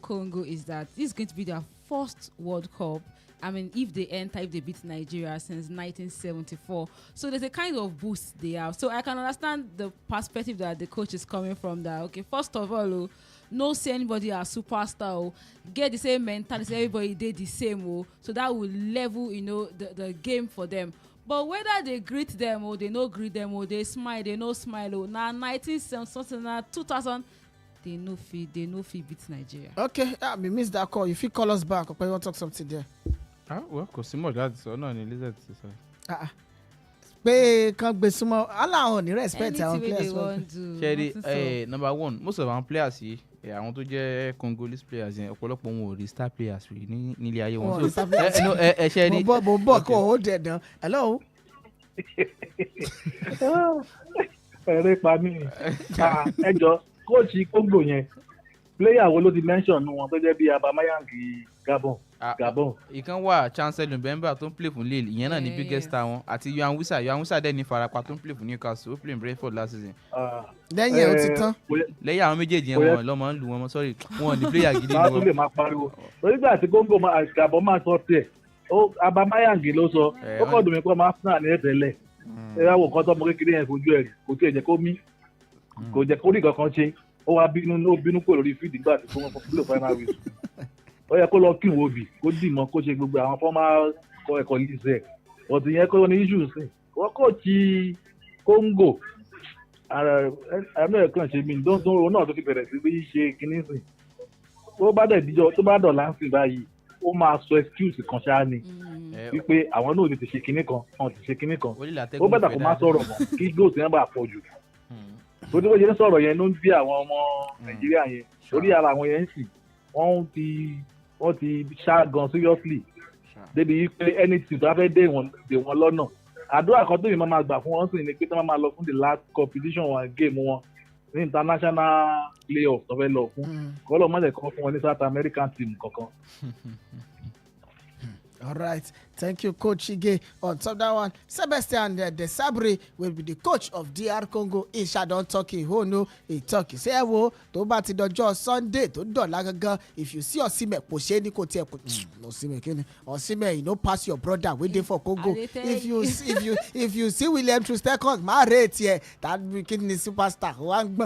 Congo is that this is going to be their first World Cup. I mean, if they beat Nigeria since 1974. So there's a kind of boost they have. So I can understand the perspective that the coach is coming from that. Okay, first of all, no see anybody as superstar. Get the same mentality, everybody did the same. So that will level, the game for them. But whether they greet them or they no greet them or they smile, they no smile. Now 1970, 2000. They no fit beat Nigeria. Okay, we missed that call. If you call us back, okay, you want to talk something there? Well, kò sí mọ̀ láti sọ náà ni Lizette ti sọ. Pé kan gbé súnmọ́ aláwọn ní respect àwọn players wọn. Ṣẹ́rí number one most of our players yìí àwọn tó jẹ́ Congolese players yẹn ọ̀pọ̀lọpọ̀ wọn ò rí star players rí nílé ayé wọn. Ṣẹ́rí. Mo bọ̀ kó o dẹ̀ dán. Hello. Ẹ̀rẹ́ pa mí ẹjọ́ kóòtù Congo yẹn player wo ló ti mention nu wọn tó jẹ́ bí Abamayang Gabon. Ìkan wà Chancellor Mbemba tó ń play fún Lille ìyẹn náà ní biggest star wọn àti Yohan Wissa dẹ̀ ní farapa tó ń play fún Newcastle ó play Brentford last season. Lẹ́yìn ẹ̀ ó ti tán. Lẹ́yìn àwọn méjèèjì yẹn wọn lọ́mọ ń lù wọn sorry wọn ní player gidi ni wọn. Báwo lè máa pariwo onígbà tí Congo Gabon máa sọ tiẹ̀ Abamayang ló sọ ó kọ́ dùn mí pé máa fún àní ẹ̀tẹ̀lẹ̀ ẹ̀rọ àwọn kan tó ọmọ kékeré yẹn fojú ẹ̀ kò tí ẹ̀ jẹ́ kó mí kò jẹ́ kó rí kankan ṣe ó wá bínú kúrò lórí fíìdì gbà tí wọ́n fún final whistle ó yẹ kó lọ kí wòbí kó dì mọ́ kó ṣe gbogbo àwọn fọ́mà ẹ̀kọ́ yìí sẹ̀ ọ̀tún yẹn kó ní issue sí wọ́n kò ti Congo àmì ẹ̀kan ṣe mí tó náà tó fi bẹ̀rẹ̀ sí bí ṣe kinní sìn tó bá dọ̀ láǹsìn báyìí ó máa sọ excuse kan ṣáá ni wípé àwọn náà ti ṣe kinní kan àwọn ti ṣe kinní kan ó bẹ̀tà kó má sọ̀rọ̀ mọ́ kí gbòòsì yẹn bá pọ̀ jù tó ní bó ṣe ń sọ̀rọ̀ yẹn ló ń bí àwọn ọmọ Nàìjíríà yẹn lórí ara àwọn yẹn ń sìn wọ́n wọ́n ti ṣá gan seriously débi pé anything tó bá fẹ́ dé wọn lọ́nà àdúrà kan tó yìí máa gbà fún wọn sì ni pé tí wọ́n máa lọ fún the last competition wọn game wọn ní international playoff tó fẹ́ lọ fún kọ́lọ́ mọ́lẹ̀ kan fún wọn ní South American team kankan. All right. Thank you, Coach Ige. On top of that one, Sebastian De Sabre will be the coach of DR Congo. Isha don't talk, he no, he talk. He say, "Wo, to ba ti dojo Sunday to do lagaga. If you see Osime, poshe ni ko tie no Osime kini. Osime, you no pass your brother. We dey for Congo. If you see William Trustekon, ma rate here. That kini superstar. One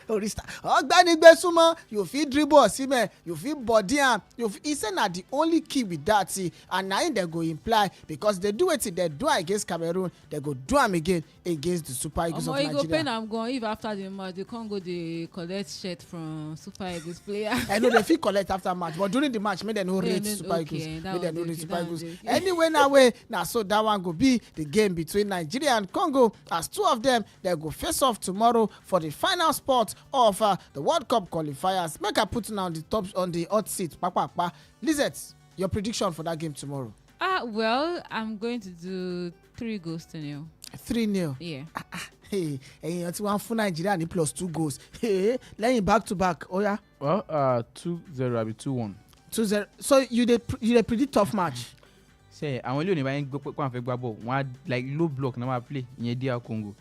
orista. Ogbani Gbesuma, you fit dribble Osime, you fit body am. He say na the only key with that. See, and now they go imply because they do it, they do against Cameroon, they go do them again against the Super Eagles of Nigeria. Go pain I'm going if after the match they can't go they collect shirt from Super Eagles player. I know they feel collect after match, but during the match, may they no rate Super Eagles. May they no rate Super Eagles. Anyway, now so that one go be the game between Nigeria and Congo. As two of them, they go face off tomorrow for the final spot of the World Cup qualifiers. Make I put on the top on the hot seat. Lizette, your prediction for that game tomorrow? Well, I'm going to do 3-0. 3-0. Yeah. Hey, you want for Nigeria and plus 2 goals. Hey, laying back to back. Oh yeah. Well, 2-0. I'll be 2-1. 2-0. So you did pretty tough match. Say, I only only go one like low block na play in DR Congo.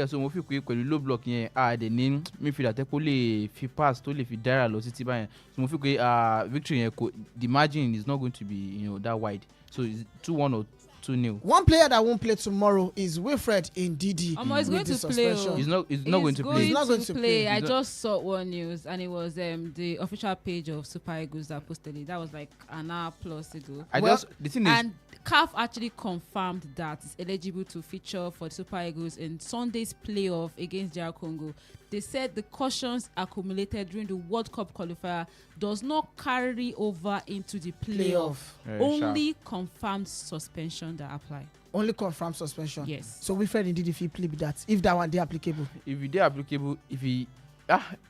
So mo fi pé low block yẹn the name midfielder te ko lè fi pass tó lè fi dára lọ títí báyẹn. So mo fi pé victory yẹn the margin is not going to be that wide. So it's 2-1 or 2-0. One player that won't play tomorrow is Wilfred Ndidi. He's going to play. He's not going to play. He's not going to play. I just saw one news and it was the official page of Super Eagles that posted it. That was like an hour plus ago. The thing is, and CAF actually confirmed that it's eligible to feature for the Super Eagles in Sunday's playoff against DR Congo. They said the cautions accumulated during the World Cup qualifier does not carry over into the playoff. Only confirmed suspension that apply. Only confirmed suspension. Yes. So Wilfred Ndidi if he play with that, if that one they applicable. If he applicable, if he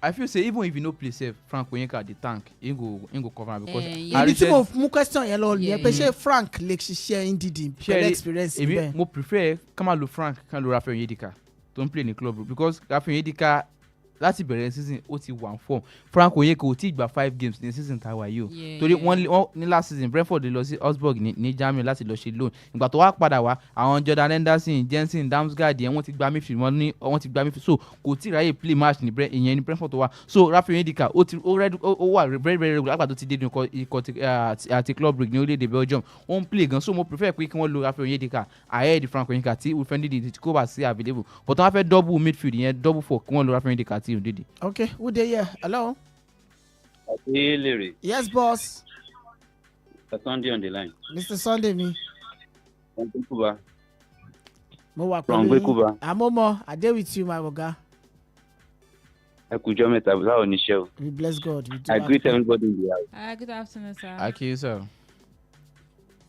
I feel say even if you no play safe, Frank Onyeka the tank, he go cover because the team of mu question yellow yeah. Frank like share Ndidi experience. Mo prefer Kamalo Frank kan lo Rafael Yedika. Don't play in the club because Rafael Yedika láti bẹ̀rẹ̀ season ó ti wà form. Frank Onyeka ó ti gba 5 games ní season tá wà yìí o. Torí wọ́n ní last season Brentford lọ sí Augsburg ní Germany láti lọ ṣe loan. Ìgbà tó wá padà wá àwọn Jordan Henderson, Jensen, Damsgaard yẹn wọ́n ti gba midfield wọ́n ti gba midfield so kò tí ráyè play match ní ìyẹn ní Brentford tó wá. So Rafael Yedika ó wà very very regular àgbà tó ti dé ní àti club league ní orílẹ̀-èdè Belgium. Wọ́n play gan so mo prefer pé kí wọ́n lo Rafael Yedika ahead Frank Onyeka tí Wilfred Ndidi ti kó bá sí available. But wọ́n fẹ́ double midfield yẹn double for kí wọ́n lo Rafael Yedika. Okay, who there here? Hello? Adelere. Yes, boss. Mr. Sunday on the line. Mr. Sunday, me. From Kuba. From Kuba. I'm Omo. I deal with you, my boga. We bless God. I greet everybody in the house. Good afternoon, sir. Okay, sir.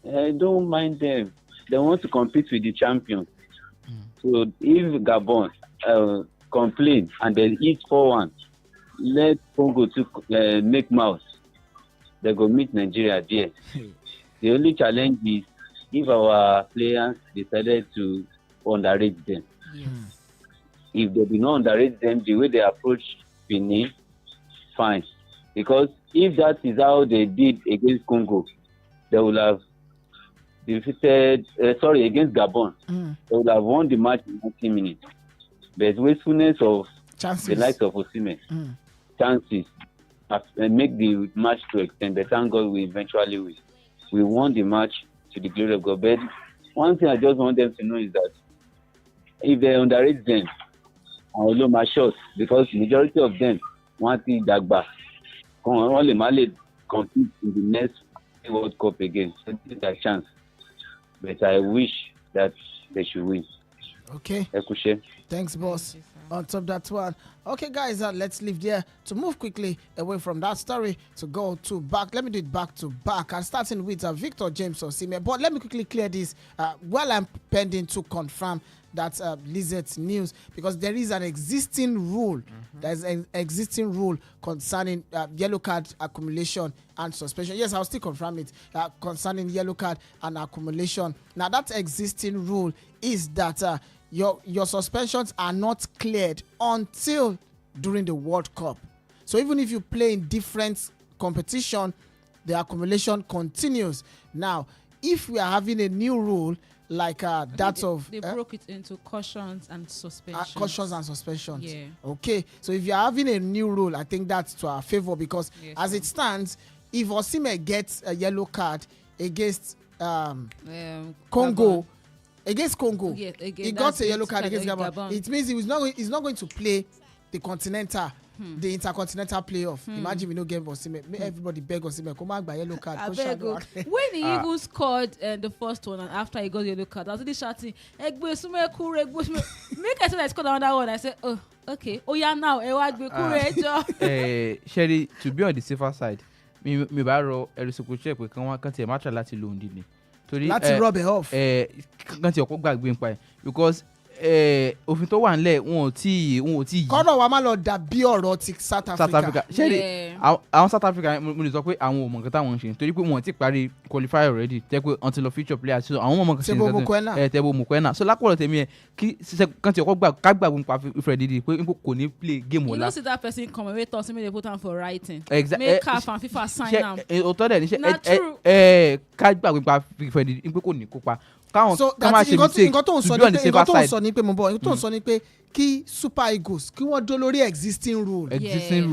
I don't mind them. They want to compete with the champions. So if Gabon complain and then eat 4-1, let Congo to make mouth. They go meet Nigeria there. The only challenge is if our players decided to underrate them. Yes. If they do not underrate them the way they approach Benin, fine. Because if that is how they did against Congo, they will have defeated against Gabon. They would have won the match in 90 minutes. But wastefulness of chances. The likes of Osimhen, chances make the match to extend. But thank God we eventually win. We won the match to the glory of God. But one thing I just want them to know is that if they underrate them, I will know my shots because majority of them want to Dagba. Only Mali compete in the next World Cup again. So this is their chance. But I wish that they should win. Okay. Thanks, boss. on top of that one. Okay, guys, let's leave there to move quickly away from that story to go to back. Let me do it back to back. I'm starting with Victor James Osimhen. But let me quickly clear this while I'm pending to confirm that Lizet's news, because there is an existing rule. There's an existing rule concerning yellow card accumulation and suspension. Yes, I'll still confirm it concerning yellow card and accumulation. Now, that existing rule is that your suspensions are not cleared until during the World Cup. So even if you play in different competition, the accumulation continues. Now, if we are having a new rule like they broke it into cautions and suspensions. Cautions and suspensions. Yeah. Okay. So if you're having a new rule, I think that's to our favor, because as it stands, if Osimhen gets a yellow card against Congo. Against Congo, yes, he got a yellow card against Gabon. It means he's not going to play the continental, the intercontinental playoff. Imagine we no game Osimhen. Everybody beg Osimhen, come back by yellow card. When he even scored the first one and after he got the yellow card, I was really shouting, make I say I scored another one. I said, oh, okay. Oh yeah, now Sherry, to be on the safer side, me baro check we can match láti lo ndini. Láti rub it off. Kan ti ọkọ gbàgbé npa because òfin tó wà nílẹ̀ wọn ò tí kọ́nà wa máa lọ dàbí ọ̀rọ̀ ti South Africa. Ṣé àwọn South Africa mo lè sọ pé àwọn ò mọ̀ nǹkan táwọn ń ṣe torí pé wọ́n ti parí qualify already jẹ́ pé until the future players so àwọn ọmọ kan ṣe nǹkan Tebo Mukwena so lápọ̀lọ̀ tèmi ẹ̀ kí kan ti ọkọ gbàgbé nípa Ifẹ̀ dídì pé kò ní play game ọ̀la. You know see that person commemorator say make they put am for writing. Make CAF and FIFA sign am. Òótọ́ dẹ̀ ní ká gbàgbé nípa Ifẹ̀ dídì pé kò ní kópa. So nǹkan tó ń sọ ní pé mo bọ̀ nǹkan tó ń sọ ní pé kí Super Eagles kí wọ́n dó lórí existing rule.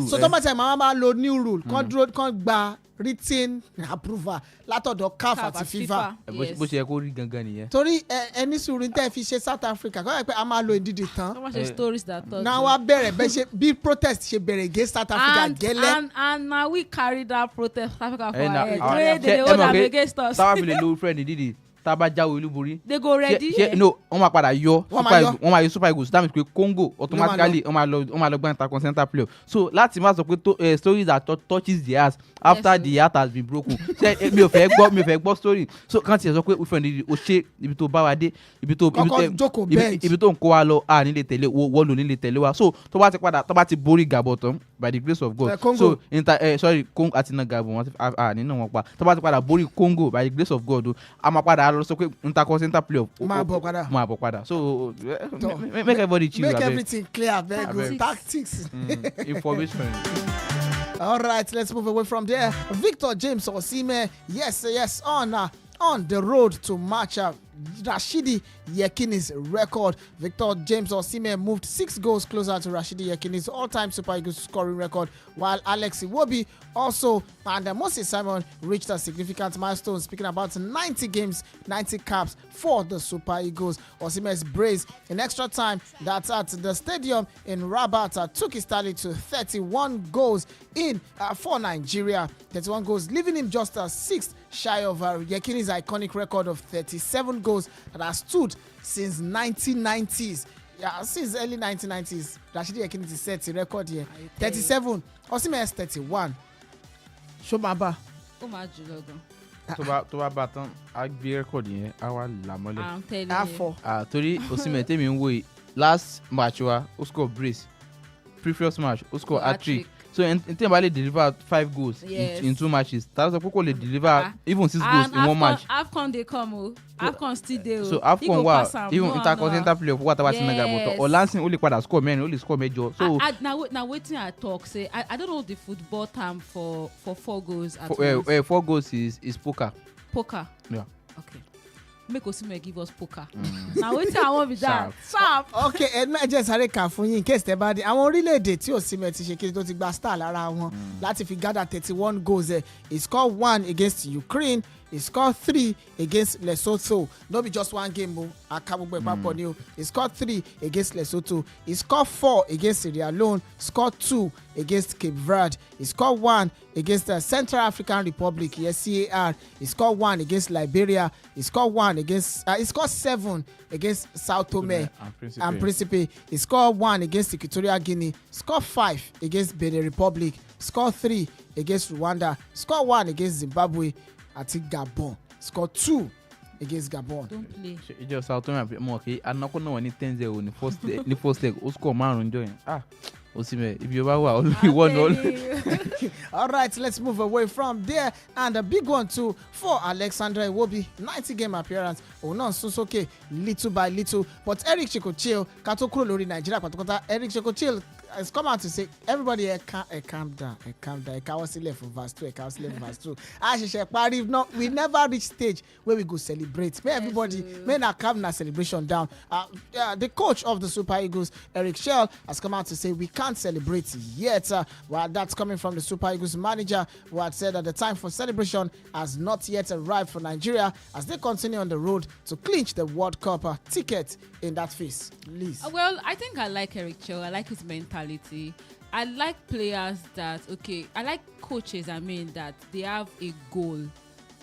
So tó bá tẹ̀ máa lo new rule kán gba written approval látọ̀dọ̀ CAF àti FIFA. Bó ṣe yẹ kó rí gangan nìyẹn. Torí ẹni sùúrù tẹ́ fi ṣe South Africa kọ́ ẹ̀ pé a máa lo ìdíje tán. Náà wá bẹ̀rẹ̀ bẹ́ẹ̀ ṣe bí protest ṣe bẹ̀rẹ̀ against South Africa gẹ́lẹ́. And now we carry that protest South Africa for our head. They hold am against us. Táwa fi lè lo friend dídì. Tábà jáwé olúborí. They go ready. No, wọ́n máa padà yọ Super Eagles that means pé Congo automatically wọ́n máa lọ gbá intercontinental playoff. So láti má sọ pé stories that touches the heart after the heart has been broken. Ṣé mi ò fẹ́ gbọ́ story. So kàn tiẹ̀ sọ pé o fẹ́ ní o ṣe ibi tó bá wa dé ibi tó ń kó wa lọ nílé tẹ̀lé wọ́n lò nílé tẹ̀lé wa. So tó bá ti borí Gabon tán by the grace of God. So Congo àti na Gabon nínú wọn pa tó bá ti padà borí Congo by the grace of God a máa padà lọ sọ pé intercontinental playoff máa bọ̀ padà so make everybody chill. Make everything clear abeg. Tactics. Information. All right, let's move away from there. Victor James Osimhen, yes, on the road to match Rashidi Yekini's record. Victor James Osimhen moved 6 goals closer to Rashidi Yekini's all-time Super Eagles scoring record, while Alex Iwobi also and Moses Simon reached a significant milestone, speaking about 90 games, 90 caps for the Super Eagles. Osimhen's brace in extra time that's at the stadium in Rabat took his tally to 31 goals for Nigeria. 31 goals, leaving him just 6th shy of Yekini's iconic record of 37 goals that has stood since 1990s. Yeah, since early 1990s, Rashidi Yekini set the record here. 37. Osimhen has 31. Shomaba. Ó máa jù lọ gan. Tó bá bá tán á gbé record yẹn á wá là mọ́lẹ̀. I'm telling you. Torí Osimhen tèmi ń wò yìí last match wa ó score brace, previous match ó score hat-trick. So until Bale deliver 5 goals in 2 matches, that's a people deliver even 6 goals in 1 match. AFCON they come AFCON still there. So AFCON wow, even intercontinental playoff what about Senegal but Olansin only quite score men only score major. So now waiting I talk say I don't know the football term for 4 goals. 4 goals is poker. Poker. Yeah. Okay. Make Osimhen give us poker. Now wetin I want be that. Sharp. Okay, ẹ jẹ́ sáré kà fún yín in case tẹ́ bá dé. Àwọn orílẹ̀-èdè tí Osimhen ti ṣe kiri tó ti gba star lára wọn láti fi gather 31 goals. He scored 1 against Ukraine. He scored 3 against Lesotho. No be just one game o. Akagbogbo papọ̀ ni o. He scored 3 against Lesotho. He scored 4 against Sierra Leone. Scored 2 against Cape Verde. He scored 1 against the Central African Republic, yes, CAR. He scored 1 against Liberia. He scored 1 against, he scored 7 against Sao Tome and Principe. He scored 1 against Equatorial Guinea. Scored 5 against Benin Republic. Scored 3 against Rwanda. Scored 1 against Zimbabwe. I think Gabon. Scored 2 against Gabon. Don't play. Just Sao Tome and okay. I'm not gonna win 10-0 in the first leg. Who score man doing? Osime, if you ever only one all. All right, let's move away from there. And a big one too for Alexandra Iwobi. 90 game appearance. Oh no, Susoke little by little. But Eric Chikochil, Katokuro Lori Nigeria, Eric Chikochil has come out to say, everybody calm down, calm down. I was left for verse 2, I was left for verse 2. If not, we never reach stage where we go celebrate. May everybody, may not calm that celebration down. The coach of the Super Eagles, Eric Shell, has come out to say we can't celebrate yet. Well, that's coming from the Super Eagles manager, who had said that the time for celebration has not yet arrived for Nigeria as they continue on the road to clinch the World Cup ticket in that phase. Liz. Well, I think I like Eric Cho. I like his mentality. I like players that, I like coaches, that they have a goal.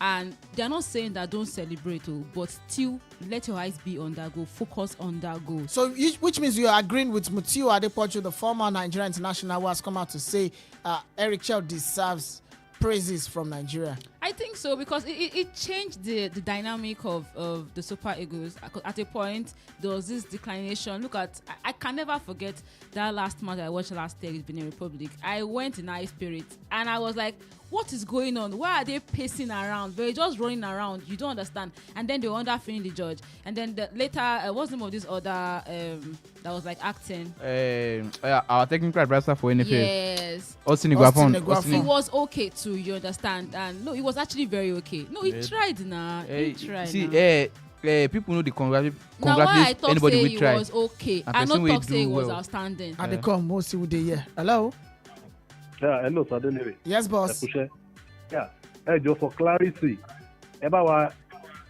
And they're not saying that don't celebrate, but still let your eyes be on that goal. Focus on that goal. So, which means you are agreeing with Mutiu Adepoju, the former Nigerian international, who has come out to say Eric Chell deserves praises from Nigeria. I think so, because it changed the dynamic of the Super Eagles. At a point, there was this declination. Look at, I can never forget that last match I watched last year with Benin Republic. I went in high spirits and I was like, what is going on? Why are they pacing around? They're just running around. You don't understand. And then they were under Finley George. And then later, what's the name of this other that was like acting? Our technical advisor for NFL. Yes. Austin He was okay too, you understand? And no, he was actually very okay. No, he tried now. He tried. See, people know the congratulate anybody we tried. Was okay. I not talk say he was outstanding. And they come most see they here. Hello. Yeah, hello, Adelere. Yes, boss. Yeah. Hey, just for clarity, Ebawa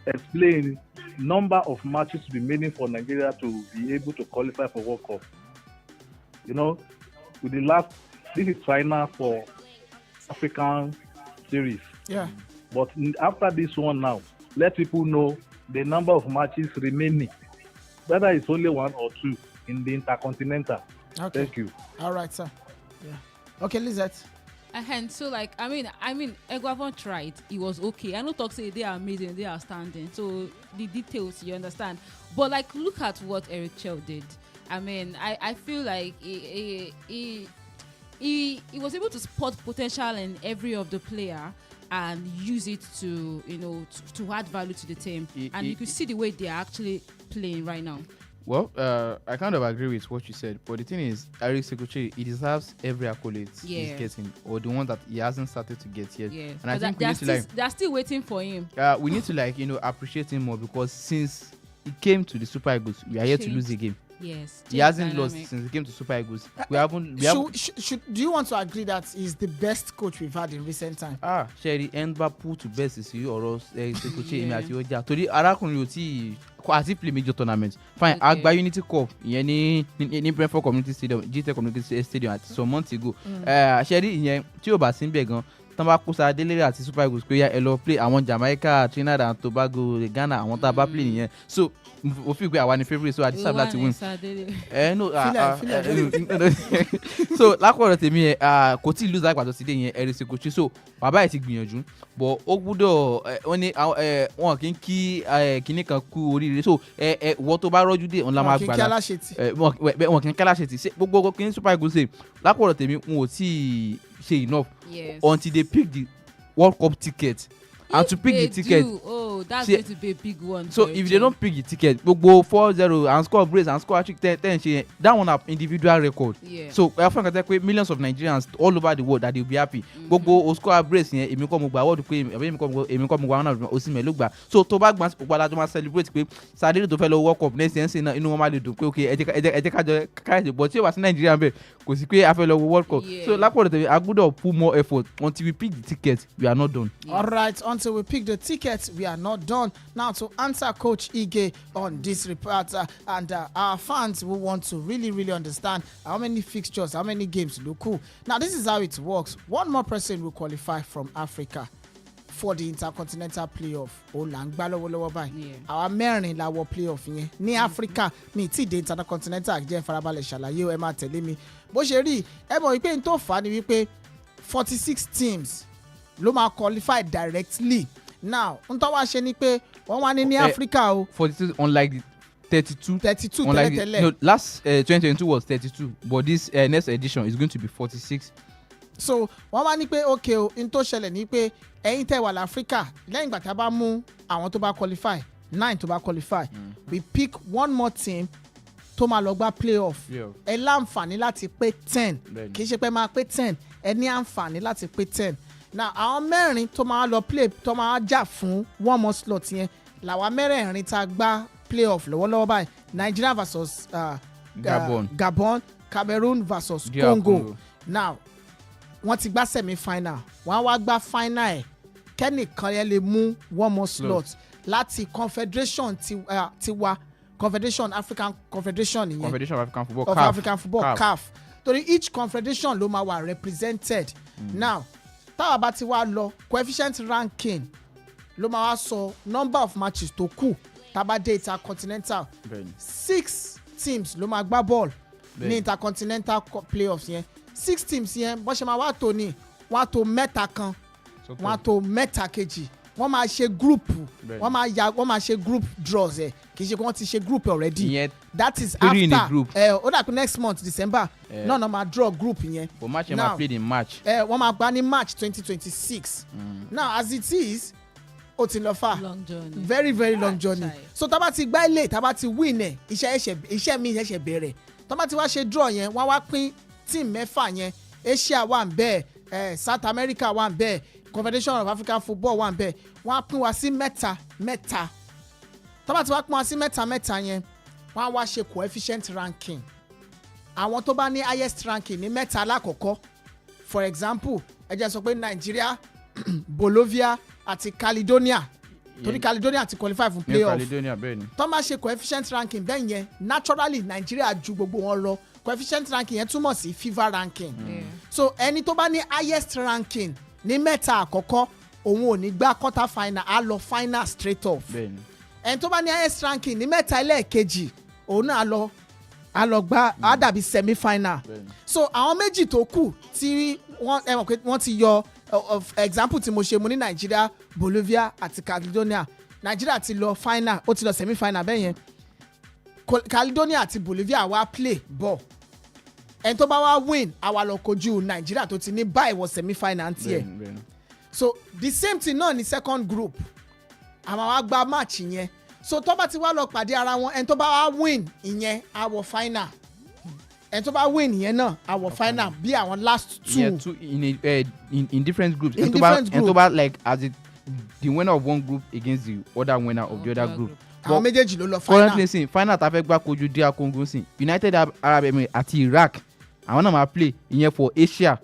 explain number of matches remaining for Nigeria to be able to qualify for World Cup. You know, with the last, this is final for African series. Yeah. But after this one now, let people know the number of matches remaining, whether it's only 1 or 2 in the Intercontinental. Okay. Thank you. All right, sir. Yeah. Okay, Lizette. And so, like, I mean, Eguavon tried. He was okay. I know talk say they are amazing, they are standing. So the details, you understand. But like, look at what Eric Chell did. I mean, I feel like he was able to spot potential in every of the player and use it to, to add value to the team. And you could see the way they are actually playing right now. Well, I kind of agree with what you said, but the thing is, Eric Sekoche, he deserves every accolade he's getting, or the one that he hasn't started to get yet. Yes. And I think we need to they're still waiting for him. We need to appreciate him more, because since he came to the Super Eagles, we are here to lose the game. Yes. He hasn't lost since he came to Super Eagles. Do you want to agree that he's the best coach we've had in recent time? Sherry, Endba pull to best is you or us. Sekoche, Emi àti Oja. Torí arákùnrin ò tí àti play major tournament. Fine, Agba Unity Cup ìyẹn ní Brentford Community Stadium, GT Community Stadium àti some months ago. Sherry ìyẹn tí ò bá sí níbẹ̀ gan. Tán bá kó sa Adelere àti Super Eagles pé ẹ lọ play àwọn Jamaica, Trinidad and Tobago, Ghana, àwọn tá a bá play nìyẹn. So mo fi pé àwa ni favourite, so I deserve láti win. So lákọ̀ọ́rọ̀ tèmi kò tí ì lose lágbàdo sí dé yẹn Eric Sekoche, so bàbá ẹ̀ ti gbìyànjú, but ó gbúdọ̀ wọ́n ní wọn kì í kí kinní kan kú oríire, so wọ́n tó bá rọ́jú dé òun la máa gbàdá wọn kì í kí aláṣetì gbogbo kinní Super Eagles ṣe lákọ̀ọ́rọ̀ tèmi wọn ò tí ì ṣe enough until they pick the World Cup ticket. And to pick the ticket, that's going to be a big one. So if they don't pick the ticket, go 4-0 and score brace and score actually 10, that one have individual record. Yeah. So I think millions of Nigerians all over the world that they'll be happy. Go score brace, èmi kọ́ mo gbà award pé èmi kọ́ mo gbà one Osimhen ló gbà. So tó bá gbà ògbàlà tó máa celebrate pé Sadiri tó fẹ́ lọ World Cup next year ṣe náà inú wọn máa lè dùn pé okay ẹ jẹ́ kájọ káyọ̀dé, but tí ó wà sí Nigeria bẹ́ẹ̀ kò sí pé a fẹ́ lọ World Cup. So lápò rẹ̀ I gbọ́dọ̀ put more effort until we pick the ticket. We are not done. All right, until we pick the tickets, we are not not done. Now, to answer Coach Ige on this report, and our fans who want to really understand how many fixtures, how many games look cool. Now, this is how it works. One more person will qualify from Africa for the intercontinental playoff. Our mẹ́rin la wọ playoff yẹn ní Africa mi ti dé intercontinental jẹ́ farabalẹ̀ ṣàlàyé ẹ máa tẹ̀lé mi bó ṣe rí ẹ mọ̀ wípé n tó fà á ni wípé 46 teams ló máa qualify directly. Now n tó wá ṣe ni pé wọ́n wá ní Africa o. 46 unlike 32 tẹ́lẹ̀tẹ́lẹ̀. No, last 2022 was 32 but this next edition is going to be 46. So wọ́n wá ní pé okay o n tó ṣẹlẹ̀ ní pé ẹ̀yin tẹ́ wà láfíríkà lẹ́yìn ìgbà tá a bá mú àwọn tó bá qualify 9 tó bá qualify we pick one more team tó máa lọ gba playoff ẹ láǹfààní láti pé 10 kì í ṣe pé máa pé 10 ẹ ní àǹfààní láti pé 10. Now àwọn mẹ́rin tó máa lọ play tó máa jà fún one more slot yẹn làwa mẹ́rẹ̀ẹ̀rin tá a gbá playoff lọ́wọ́lọ́wọ́ báyìí Nigeria versus Gabon, Cameroon versus Congo. Now wọ́n ti gbá semi-final wọ́n á wá gbá final ẹ̀ kẹ́nìkan yẹn lè mú one more slot láti confederation tiwa confederation African confederation nìyẹn Confederation of African Football of CAF. African Football CAF torí each confederation ló máa wà represented. Now táwa bá ti wá lọ coefficient ranking ló máa wá sọ number of matches tó kù tábà dé intercontinental 6 teams ló máa gbá ball ní intercontinental playoffs yẹn 6 teams yẹn bó ṣe máa wá tó ní wọ́n á tó mẹ́ta kan wọ́n á tó mẹ́ta kejì wọ́n máa ṣe group wọ́n máa ṣe group draws ẹ̀ kì í ṣe pé wọ́n ti ṣe group already that is after ó dà pé next month December náà máa draw group yẹn. but match yẹn máa play in March. wọ́n máa gbá ní March 2026. Now as it is ó ti lọ far long journey. very long journey. So tá bá ti gbá ilé tá bá ti win ẹ̀ iṣẹ́ mi ṣẹ̀ṣẹ̀ bẹ̀rẹ̀ tá bá ti wá ṣe draw yẹn wọ́n wá pín team mẹ́fà yẹn Asia wà ń bẹ́ẹ̀ South America wà ń bẹ́ẹ̀ Confederation of African Football wà ń bẹ́ẹ̀ wọ́n á pín wa sí mẹ́ta tá bá ti wá pín wa sí mẹ́ta yẹn wọ́n á wá ṣe coefficient ranking àwọn tó bá ní highest ranking ní mẹ́ta alákọ̀ọ́kọ́ for example ẹ jẹ́ sọ pé Nigeria Bolivia àti Caledonia torí Caledonia ti qualify fún playoff tó máa ṣe coefficient ranking bẹ́ẹ̀ yẹn naturally Nigeria ju gbogbo wọn lọ coefficient ranking yẹn túmọ̀ sí FIFA ranking. So ẹni tó bá ní highest ranking ní mẹ́ta àkọ́kọ́ òun ò ní gbá quarter final á lọ final straight off. ẹni tó bá ní highest ranking ní mẹ́ta ẹlẹ́ẹ̀kejì òun náà á lọ gbá á dàbí semi final. So àwọn méjì tó kù tí wọ́n ti yọ of example tí mo ṣe mo ní Nigeria Bolivia àti Caledonia Nigeria ti lọ final ó ti lọ semi final bẹ́ẹ̀ yẹn Caledonia àti Bolivia wá play ball ẹni tó bá wá win àwa lọ kojú Nigeria tó ti ní báyìí wọ semi final tiẹ̀. So the same thing náà ní second group àmọ́ wá gba match yẹn so tó bá ti wá lọ pàdé ara wọn ẹni tó bá wá win ìyẹn á wọ final ẹni tó bá win ìyẹn náà á wọ final bí àwọn last two. Yeah, two in different groups. In different groups. ẹni tó bá like as the winner of one group against the other winner of the other group. àwọn méjèèjì ló lọ final. currently sin final ta fẹ́ gbá kojú DR Congo sin United Arab Emirates àti Iraq àwọn náà máa play ìyẹn for Asia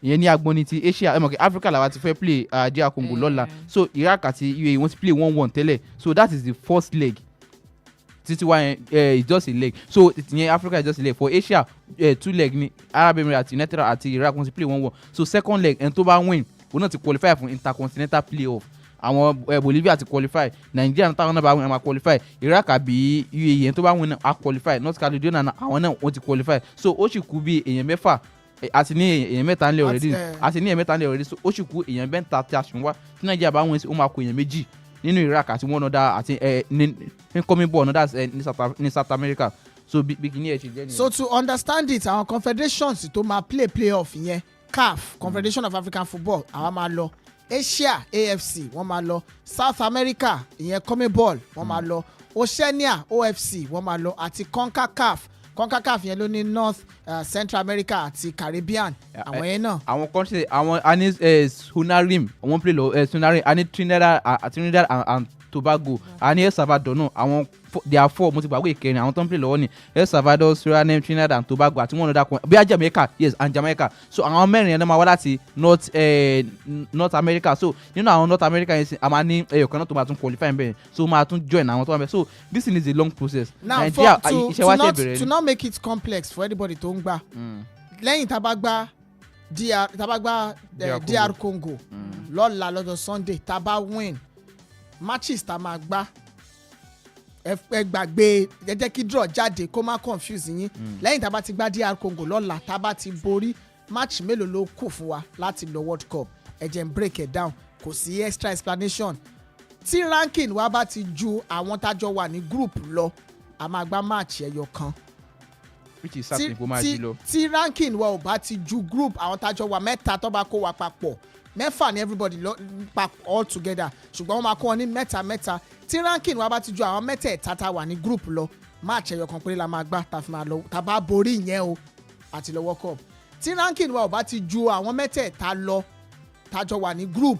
ìyẹn ní agbóni ti Asia ẹ mọ̀ kí Africa làwa ti fẹ́ play DR Congo lọ́la so Iraq àti UAE wọ́n ti play 1-1 tẹ́lẹ̀ so that is the first leg títí wá yẹn it's just a leg so ìyẹn Africa is just a leg for Asia 2 leg ní Arab Emirates United àti Iraq wọ́n ti play 1-1 so second leg ẹni tó bá win òun náà ti qualify fún intercontinental playoff àwọn Bolivia ti qualify Nigeria táwọn náà bá win máa qualify Iraq àbí UAE ẹni tó bá win náà á qualify North Caledonia àwọn náà wọ́n ti qualify so ó sì kú bí èèyàn mẹ́fà àti ní èèyàn mẹ́ta ńlẹ̀ already so ó sì kú èèyàn mẹ́ta tí a sùn wá tí Nigeria bá win sí ó máa kó èèyàn méjì nínú Iraq àti one other àti ní coming ball others ní South America so bikini ẹ̀ ṣe jẹ́ nìyẹn. So to understand it àwọn confederations tó máa playoff yẹn CAF Confederation of African Football àwọn máa lọ Asia AFC wọ́n máa lọ South America ìyẹn coming ball wọ́n máa lọ Oceania OFC wọ́n máa lọ àti CONCACAF yẹn ló ní North Central America àti Caribbean àwọn yẹn náà. àwọn country àwọn anis Sunarim wọ́n play lọ Sunarim ani Trinidad and Tobago and El Salvador náà àwọn they are 4 mo ti gbàgbé ìkẹrin àwọn tó ń play lọ́wọ́ ni El Salvador, Suriname, Trinidad and Tobago àti one other kan bí i Jamaica yes and Jamaica so àwọn mẹ́rin yẹn náà máa wá láti North America so nínú àwọn North America yẹn a máa ní ẹyọkan náà tó máa tún qualify bẹ́ẹ̀ so máa tún join àwọn tó wà bẹ́ẹ̀ so this thing is a long process. Now Nigeria, to not make it complex for anybody tó ń gbà lẹ́yìn tá a bá gbá DR Congo lọ́la lọ́jọ́ Sunday tá a bá win matches tá a máa gbá ẹ gbàgbé ẹ jẹ́ kí draw jáde kó má confuse yín lẹ́yìn tá a bá ti gbá DR Congo lọ́la tá a bá ti borí match mélòó ló kù fún wa láti lọ World Cup ẹ jẹ́ n break it down kò sí extra explanation tí ranking wa bá ti ju àwọn tájọ wà ní group lọ a máa gbá match ẹyọ kan which is something kó máa jí lọ. tí ranking wa ò bá ti ju group àwọn tájọ wà mẹ́ta tó bá kó wa papọ̀ mẹ́fà ní everybody all together ṣùgbọ́n wọ́n máa kó wọn ní mẹ́ta tí ranking wa bá ti ju àwọn mẹ́tẹ̀ẹ̀ta tá wà ní group lọ match ẹyọ kan péré la máa gbá tá fi máa lọ tá bá borí ìyẹn o àti lọ World Cup tí ranking wa ò bá ti ju àwọn mẹ́tẹ̀ẹ̀ta lọ tájọ wà ní group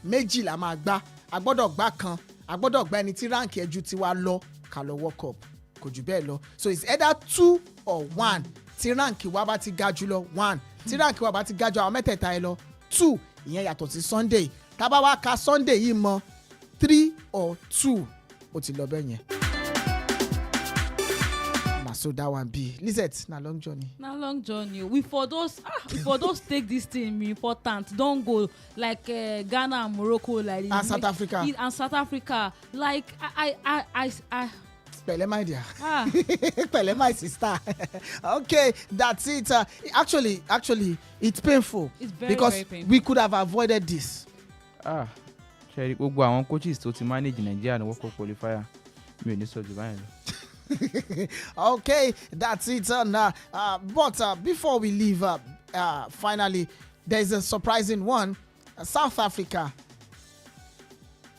méjì la máa gbá a gbọ́dọ̀ gbá kan a gbọ́dọ̀ gbá ẹni tí rank ẹ ju tiwa lọ ká lọ World Cup kò jù bẹ́ẹ̀ lọ so it's either 2 or 1 tí rank wa bá ti ga jù lọ 1 tí rank wa bá ti ga jù àwọn mẹ́tẹ̀ẹ̀ta ẹ lọ 2 ìyẹn yàtọ̀ sí Sunday tá bá wá ka Sunday yìí mọ́ 3 or 2 ó ti lọ bẹ́ẹ̀ yẹn. Na so that one be Lizette na long journey. Na long journey we for those take this thing important don go like Ghana and Morocco like and South Africa like I Pẹ̀lẹ́ my dear. Pẹ̀lẹ́ my sister. Okay, that's it. Actually, it's painful. It's very, because very painful. We could have avoided this. Ṣé gbogbo àwọn coaches tó ti manage Nigeria ní World Cup qualifier mi ò ní sọ jù báyìí lọ. Okay, that's it. But before we leave, finally, there's a surprising one. South Africa.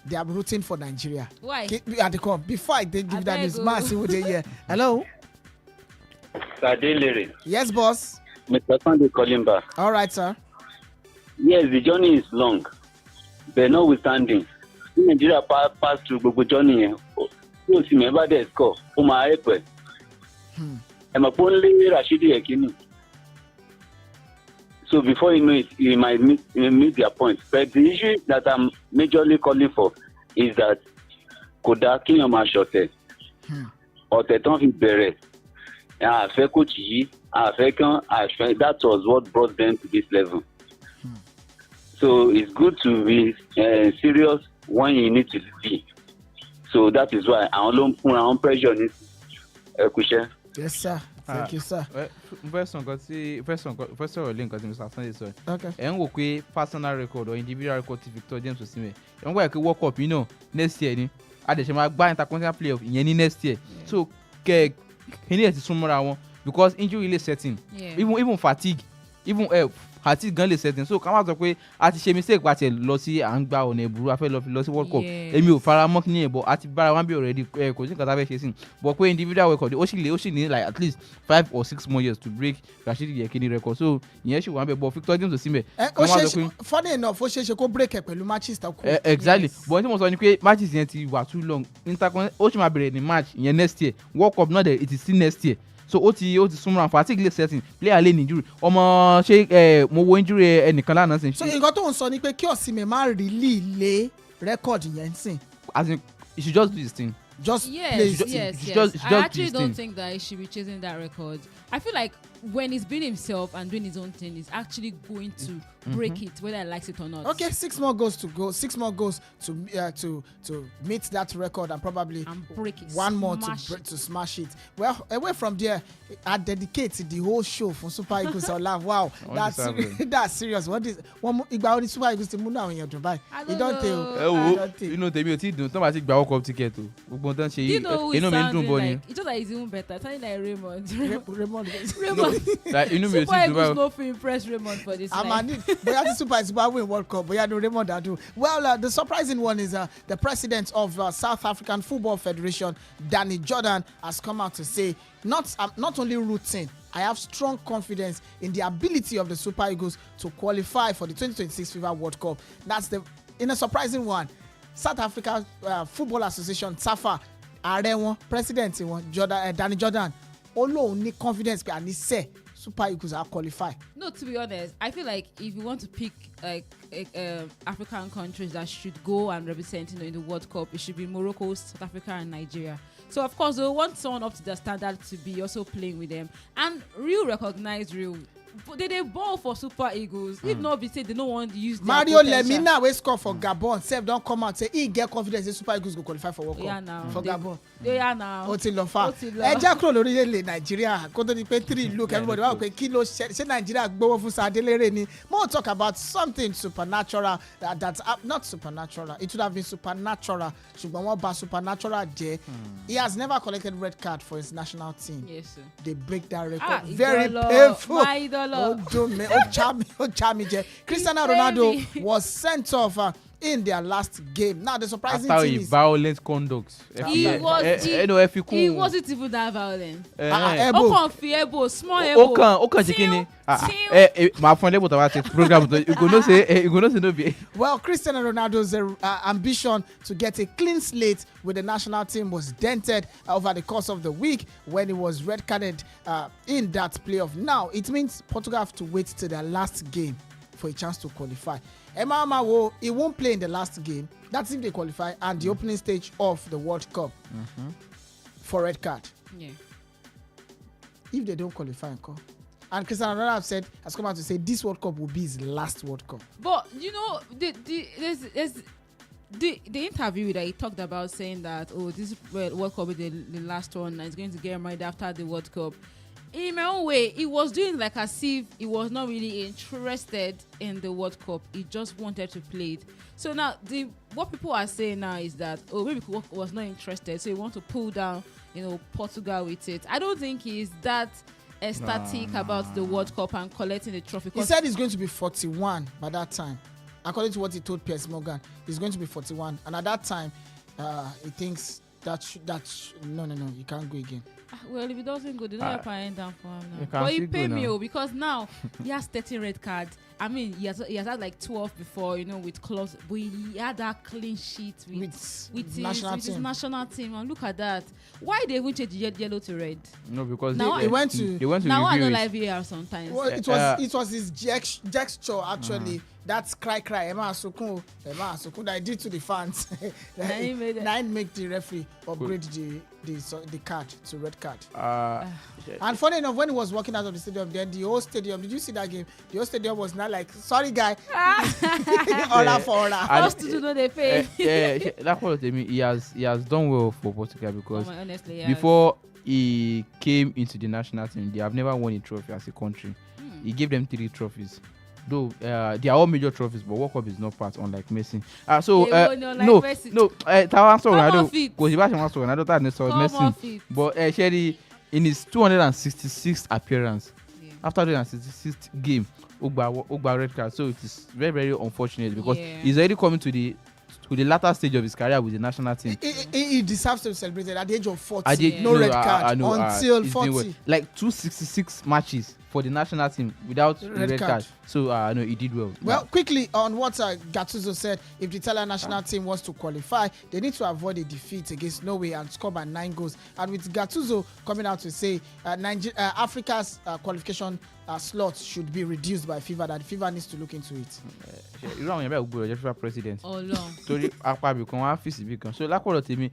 They are rooting for Nigeria. Why? Before I give that news, hello? Adelere. Yes, boss. Mr. Sunday calling back. All right, sir. Yes, the journey is long, but notwithstanding, Nigeria pass through gbogbo journey yẹn. Yóò sì mẹ́bàá dẹ̀ score, ó máa help ẹ̀. Ẹ̀mọ̀ pé ó ń lé Rashidi Yekini. So before you know it, you might meet their point. But the issue that I'm majorly calling for is that kódà kíyàn máa ṣọ̀tẹ̀. Ọ̀tẹ̀ tán fi bẹ̀rẹ̀. Àfẹ́ coach yìí, àfẹ́ kan, àfẹ́. That was what brought them to this level. So it's good to be serious when you need to be. So that is why àwọn ló ń fún àwọn pressure ní ẹ̀kúṣẹ́. Yes, sir. Thank you, sir. First ọ̀rọ̀ lé nǹkan tí Mr. Sunday sọ. Okay. Ẹ̀ ń wò pé personal record or individual record ti Victor James Osimhen. Ẹ̀ ń gbà pé World Cup yìí náà next year ni. Adẹ̀ṣẹ̀ máa gbá intercontinental playoff ìyẹn ní next year. So kí ni ẹ̀ ti sún mọ́ra wọn because injury lè setting. Even fatigue fatigue gan lè setting so ká má sọ pé a ti ṣe mistake pa tiẹ̀ lọ sí à ń gba ọ̀nà ìbúrú a fẹ́ lọ sí World Cup èmi ò fara mọ́ kí ni ẹ̀ bọ̀ a ti bára wọn bí already kò sí nǹkan tá a fẹ́ ṣe sí but pé individual record ó sì ní like at least 5 or 6 more years to break Rashidi Yekini record so ìyẹn ṣì wà ń bẹ̀ but Victor James Osimhen. Funny enough ó ṣeé ṣe kó break ẹ̀ pẹ̀lú matches tó kù. Exactly but tí mo sọ ni pé matches yẹn ti wà too long ó sì máa bẹ̀rẹ̀ ní match ìyẹn next year World Cup náà dẹ̀ it is still next year. So ó ti súnmọ́ fatigue lè setting player lè ní injury ọmọ ṣé mo wo injury ẹnìkan lánàá sìn. So nǹkan tó ń sọ ni pé kí Osimhen má really lé record yẹn sìn. As in he should just do his thing. I actually don't think that he should be chasing that record. I feel like when he's being himself and doing his own thing, he's actually going to break it, whether he likes it or not. Okay, 6 more goals to go. 6 more goals to meet that record and probably break it. One more to smash it. Well, away from there, I dedicate the whole show for Super Eagles. Wow, that's serious. What is one? Igba Super Eagles to move now in your Dubai. You don't tell. You know, tèmi ò tí dùn. Tó bá ti gba World Cup ticket o. Gbogbo tán ṣe yìí. Inú mi ń dùn bọ̀ ni. It's just like it's even better. Sounding like Raymond. Raymond. Like inú mi ò tí dùn báyìí. Super Eagles no fit impress Raymond for this night. But the Super Eagles win World Cup. But no Raymond that do. Well, the surprising one is the president of South African Football Federation, Danny Jordan, has come out to say, not only rooting, I have strong confidence in the ability of the Super Eagles to qualify for the 2026 FIFA World Cup. In a surprising one, South Africa Football Association SAFA ààrẹ wọn president wọn Danny Jordan ó lóun ní confidence pé àní sẹ́ Super Eagles are qualify. No, to be honest, I feel like if you want to pick like African countries that should go and represent, in the World Cup, it should be Morocco, South Africa, and Nigeria. So of course, they want someone up to their standard to be also playing with them and recognize real. They ball for Super Eagles. If not, be say they don't want to use their Mario potential. Lemina wey score for Gabon sef don come out say he get confidence say Super Eagles go qualify for World Cup. Yeah, now. For Gabon. Yeah, now. Ó ti lọ fa ẹ jẹ́ kúrò lórí ilẹ̀ Nàìjíríà kó tó di pé 3 look everybody wá pé kí ló ṣe Nàìjíríà gbówó fún Adelere ni. More talk about something supernatural that's not supernatural, it would have been supernatural ṣùgbọ́n wọ́n bà supernatural jẹ́. He has never collected red card for his national team. Yes, sir. They break that record. Very painful. Cristiano Ronaldo was sent off in their last game. Now the surprising thing is violent conduct. He wasn't even that violent. Small elbow. Well, Cristiano Ronaldo's ambition to get a clean slate with the national team was dented over the course of the week when he was red carded in that playoff. Now it means Portugal have to wait till their last game for a chance to qualify. Emma he won't play in the last game. That's if they qualify and the opening stage of the World Cup for red card. Yeah. If they don't qualify, and Cristiano Ronaldo has come out to say this World Cup will be his last World Cup. But there's the interview that he talked about saying that this World Cup will be the last one and he's going to get married after the World Cup. In my own way, he was doing like as if he was not really interested in the World Cup. He just wanted to play it. So now, what people are saying now is that maybe he was not interested, so he wants to pull down, Portugal with it. I don't think he's that ecstatic about the World Cup and collecting the trophy. He said he's going to be 41 by that time. According to what he told Piers Morgan, he's going to be 41, and at that time, he thinks no, you can't go again. Well, if he doesn't go, they don't have end down for him now. But he paid me because now he has 13 red cards. I mean, he has had like 12 before, with clubs. But he had that clean sheet with his national team. And look at that. Why they even change yellow to red? No, because they went to now I review don't like VAR sometimes. Well, it was his gesture actually. That's cry Emma Asokun that I did to the fans. Nine make the referee upgrade the card to red card. And funny enough, when he was walking out of the stadium, then the whole stadium, did you see that game? The whole stadium was not like, sorry guy, order for order. Us to know they pay. That's what I mean. He has done well for Portugal because honestly, before he came into the national team, they have never won a trophy as a country. He gave them 3 trophies. Though they are all major trophies, but World Cup is not part, unlike Messi. Messi. But Sherry, in his 266th appearance, after the 266th game, Ogba red card. So it is very, very unfortunate because he's already coming to the latter stage of his career with the national team. He deserves to be celebrated at the age of 40. No red card until 40. Like 266 matches for the national team without red card. So no, he did well. Well, quickly on what Gattuso said, if the Italian national team wants to qualify, they need to avoid a defeat against Norway and score by 9 goals. And with Gattuso coming out to say Africa's qualification slots should be reduced by FIFA, that FIFA needs to look into it. You don't remember who FIFA president. Oh long. So like what to me,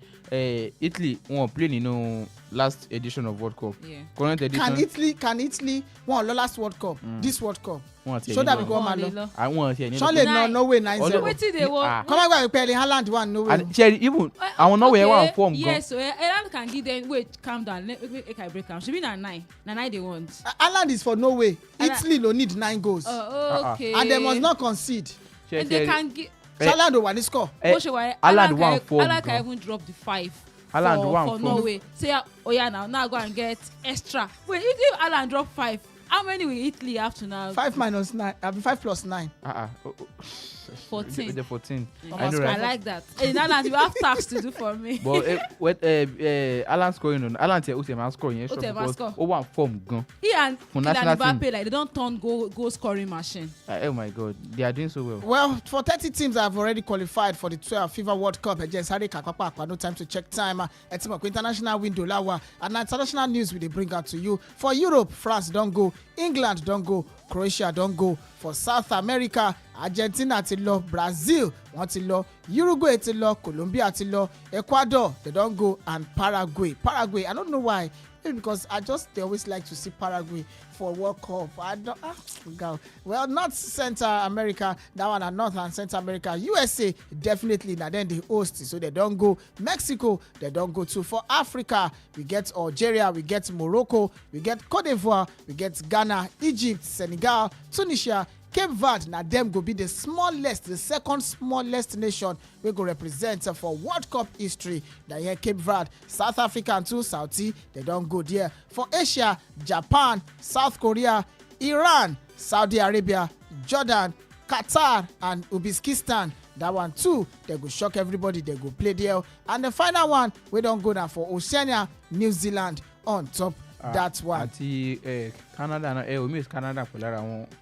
Italy won't play last edition of World Cup. Yeah. Current edition. Can Italy won last World Cup? This World Cup. Show that because man. I want to hear. Surely no way 9-0. Wetin they want? Come on, go play Haaland one no way. And Cherry, even I want know where one form. Yes, so Haaland can give them. Wait, calm down. Make I break down. Should be na 9. Na 9 they want. Haaland is for Norway. Italy no need 9 goals. Okay. And they must not concede. And they can give. Haaland will win score. Haaland one form. Haaland can even drop the 5. Haaland one for Norway. Say now go and get extra. Wait, if Haaland drop 5. How many will Italy have to now? 5 minus 9. 5 plus 9. 14. The 14. I like that. Hey, now you have tax to do for me. But Alan scoring on Alan here Utema scoring because one form gone. He and Kylian Mbappe like they don't turn goal scoring machine. Oh my god, they are doing so well. Well, for 30 teams that have already qualified for the 12 FIFA World Cup, no time to check time. International window lawa and international news we they bring out to you. For Europe, France don't go, England don't go, Croatia don't go. For South America, Argentina ti lọ, Brazil wọ́n ti lọ, Uruguay ti lọ, Colombia ti lọ, Ecuador they don't go, and Paraguay. Paraguay, I don't know why. Maybe because they always like to see Paraguay for World Cup. Well, North Central America, that one are North and Central America. USA definitely now then they host, so they don't go. Mexico they don't go to. For Africa, we get Algeria, we get Morocco, we get Cote d'Ivoire, we get Ghana, Egypt, Senegal, Tunisia, Cape Verde. Now them go be the second smallest nation we go represent for World Cup history. Now here Cape Verde, South Africa and two Saudi, they don't go there. For Asia, Japan, South Korea, Iran, Saudi Arabia, Jordan, Qatar and Uzbekistan. That one too, they go shock everybody, they go play there. And the final one, we don't go now for Oceania, New Zealand on top. That's one. Canada we miss Canada for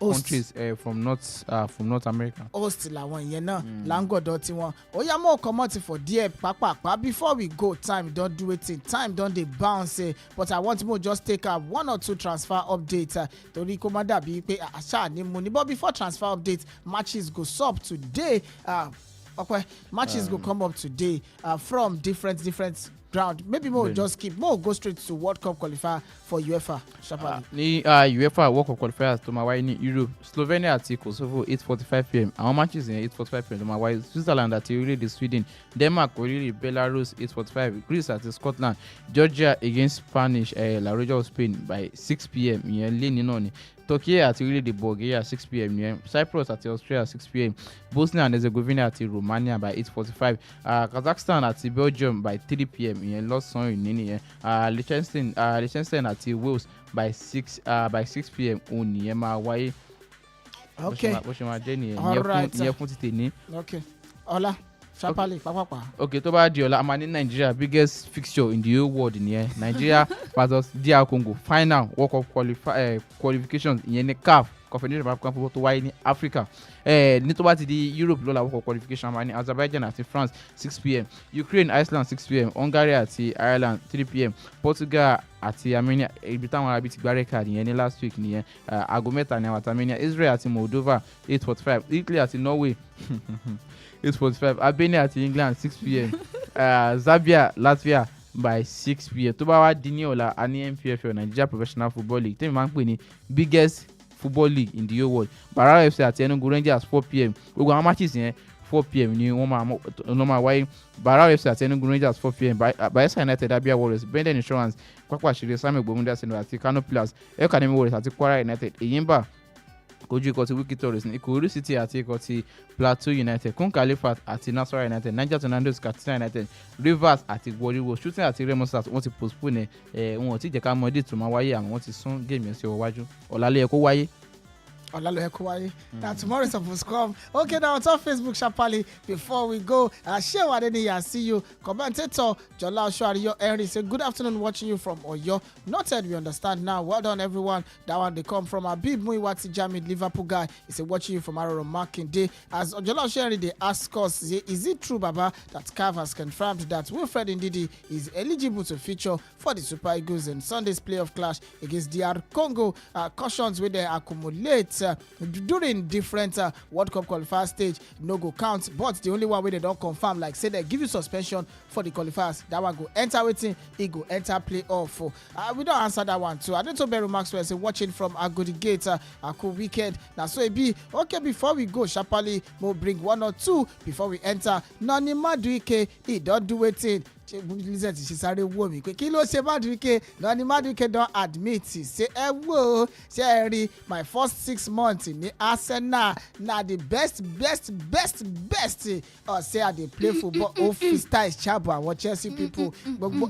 countries from North America. Host la one lango doti one. Oya mo comot for there papa. Before we go, time don't do it. Time don't they bounce. But I want to just take up one or two transfer updates. Tori komanda bi pe asha ni money. But before transfer updates, matches go up today. Matches go come up today from different ground. Maybe more just go straight to World Cup qualifier for UEFA. UEFA World Cup qualifiers to my way in Europe. Slovenia at Kosovo 8:45 p.m. Our matches in 8:45 p.m. to my way. Switzerland at really Sweden. Denmark really Belarus 8:45. Greece at Scotland. Georgia against Spanish La Roja of Spain by 6 p.m. in Turkey at really Bulgaria 6 p.m. Cyprus at Austria 6 p.m. Bosnia and Herzegovina at Romania by 8:45. Kazakhstan at Belgium by 3 p.m. in Los Angeles. Liechtenstein at Wales by 6 p.m. on Okay. All right. Okay. Hola. Okay, to bá di ọ̀la amani Nigeria biggest fixture in the whole world nìyẹn. Nigeria versus DR Congo final World Cup qualifications ìyẹn ní CAF Confederation of African Football tó wáyé ní Africa. Ní tó bá ti di Europe lọ́la World Cup qualification amani Azerbaijan àti France 6 p.m. Ukraine Iceland 6 p.m. Hungary àti Ireland 3 p.m. Portugal àti Armenia ibi táwọn arábí ti gbá rẹ́kà nìyẹn ní last week nìyẹn. Aago mẹ́ta ní àwọn àti Armenia. Israel àti Moldova 8:45. Italy àti Norway 8:45. Albania at England 6 p.m. Zambia, Latvia by 6 p.m. tó bá wá di ní ọ̀la a ní NPFL Nigeria Professional Football League tẹ́mi máa ń pè ní biggest football league in the whole world. Barra FC àti Enugu Rangers 4 p.m. gbogbo àwọn matches yẹn 4 p.m. ni wọ́n máa wáyé. Barra FC àti Enugu Rangers 4 p.m. Bayelsa United Abia Warriors, Benden Insurance, Kwakwa Shire, Samuel Gbomunda Senior àti Kano Pillars, Academy Warriors àti Kwara United, Eyimba kojú ikọ̀ ti Wiki Tourist ní Ikorodu City àti ikọ̀ ti Plateau United, Kun Khalifat àti Nasarawa United, Niger Tornadoes Katsina United, Rivers àti Warri Wolves, Shooting àti Remo Stars wọ́n ti postpone wọn ò tí jẹ́ ká mọ date tó máa wáyé àwọn wọ́n ti sún géèmù sí ọwọ́ wájú ọ̀la ló yẹ kó wáyé. Now tomorrow is supposed to come. Okay, now it's on Facebook, Shapali. Before we go, share what I see you. Commentator Jola Oshariyo Henry say good afternoon, watching you from Oyo. Noted, we understand now. Well done, everyone. That one they come from Abib Muiwati Jamid, Liverpool guy. He said watching you from Arrow Marking Day. As Jola Oshari they ask us, is it true, Baba, that CAF has confirmed that Wilfred Ndidi is eligible to feature for the Super Eagles in Sunday's playoff clash against DR Congo? Cautions where they accumulate during different World Cup qualifier stage no go count, but the only one way they don't confirm, like say they give you suspension for the qualifiers, that one go enter waiting, it go enter playoff. We don't answer that one too. I don't know Beru Maxwell say watching from Agodi Gate, a cool weekend. Now so it be okay. Before we go, Shapali will bring one or two before we enter. Nani Maduike, he don't do it. Lizette ṣe sáré wò mí pé kí ló ṣe Madueke náà ni Madueke don admit ṣe ẹ wò ṣe ẹ rí my first 6 months ní Arsenal na the best say I dey play football freestyle sharp àwọn Chelsea people gbogbo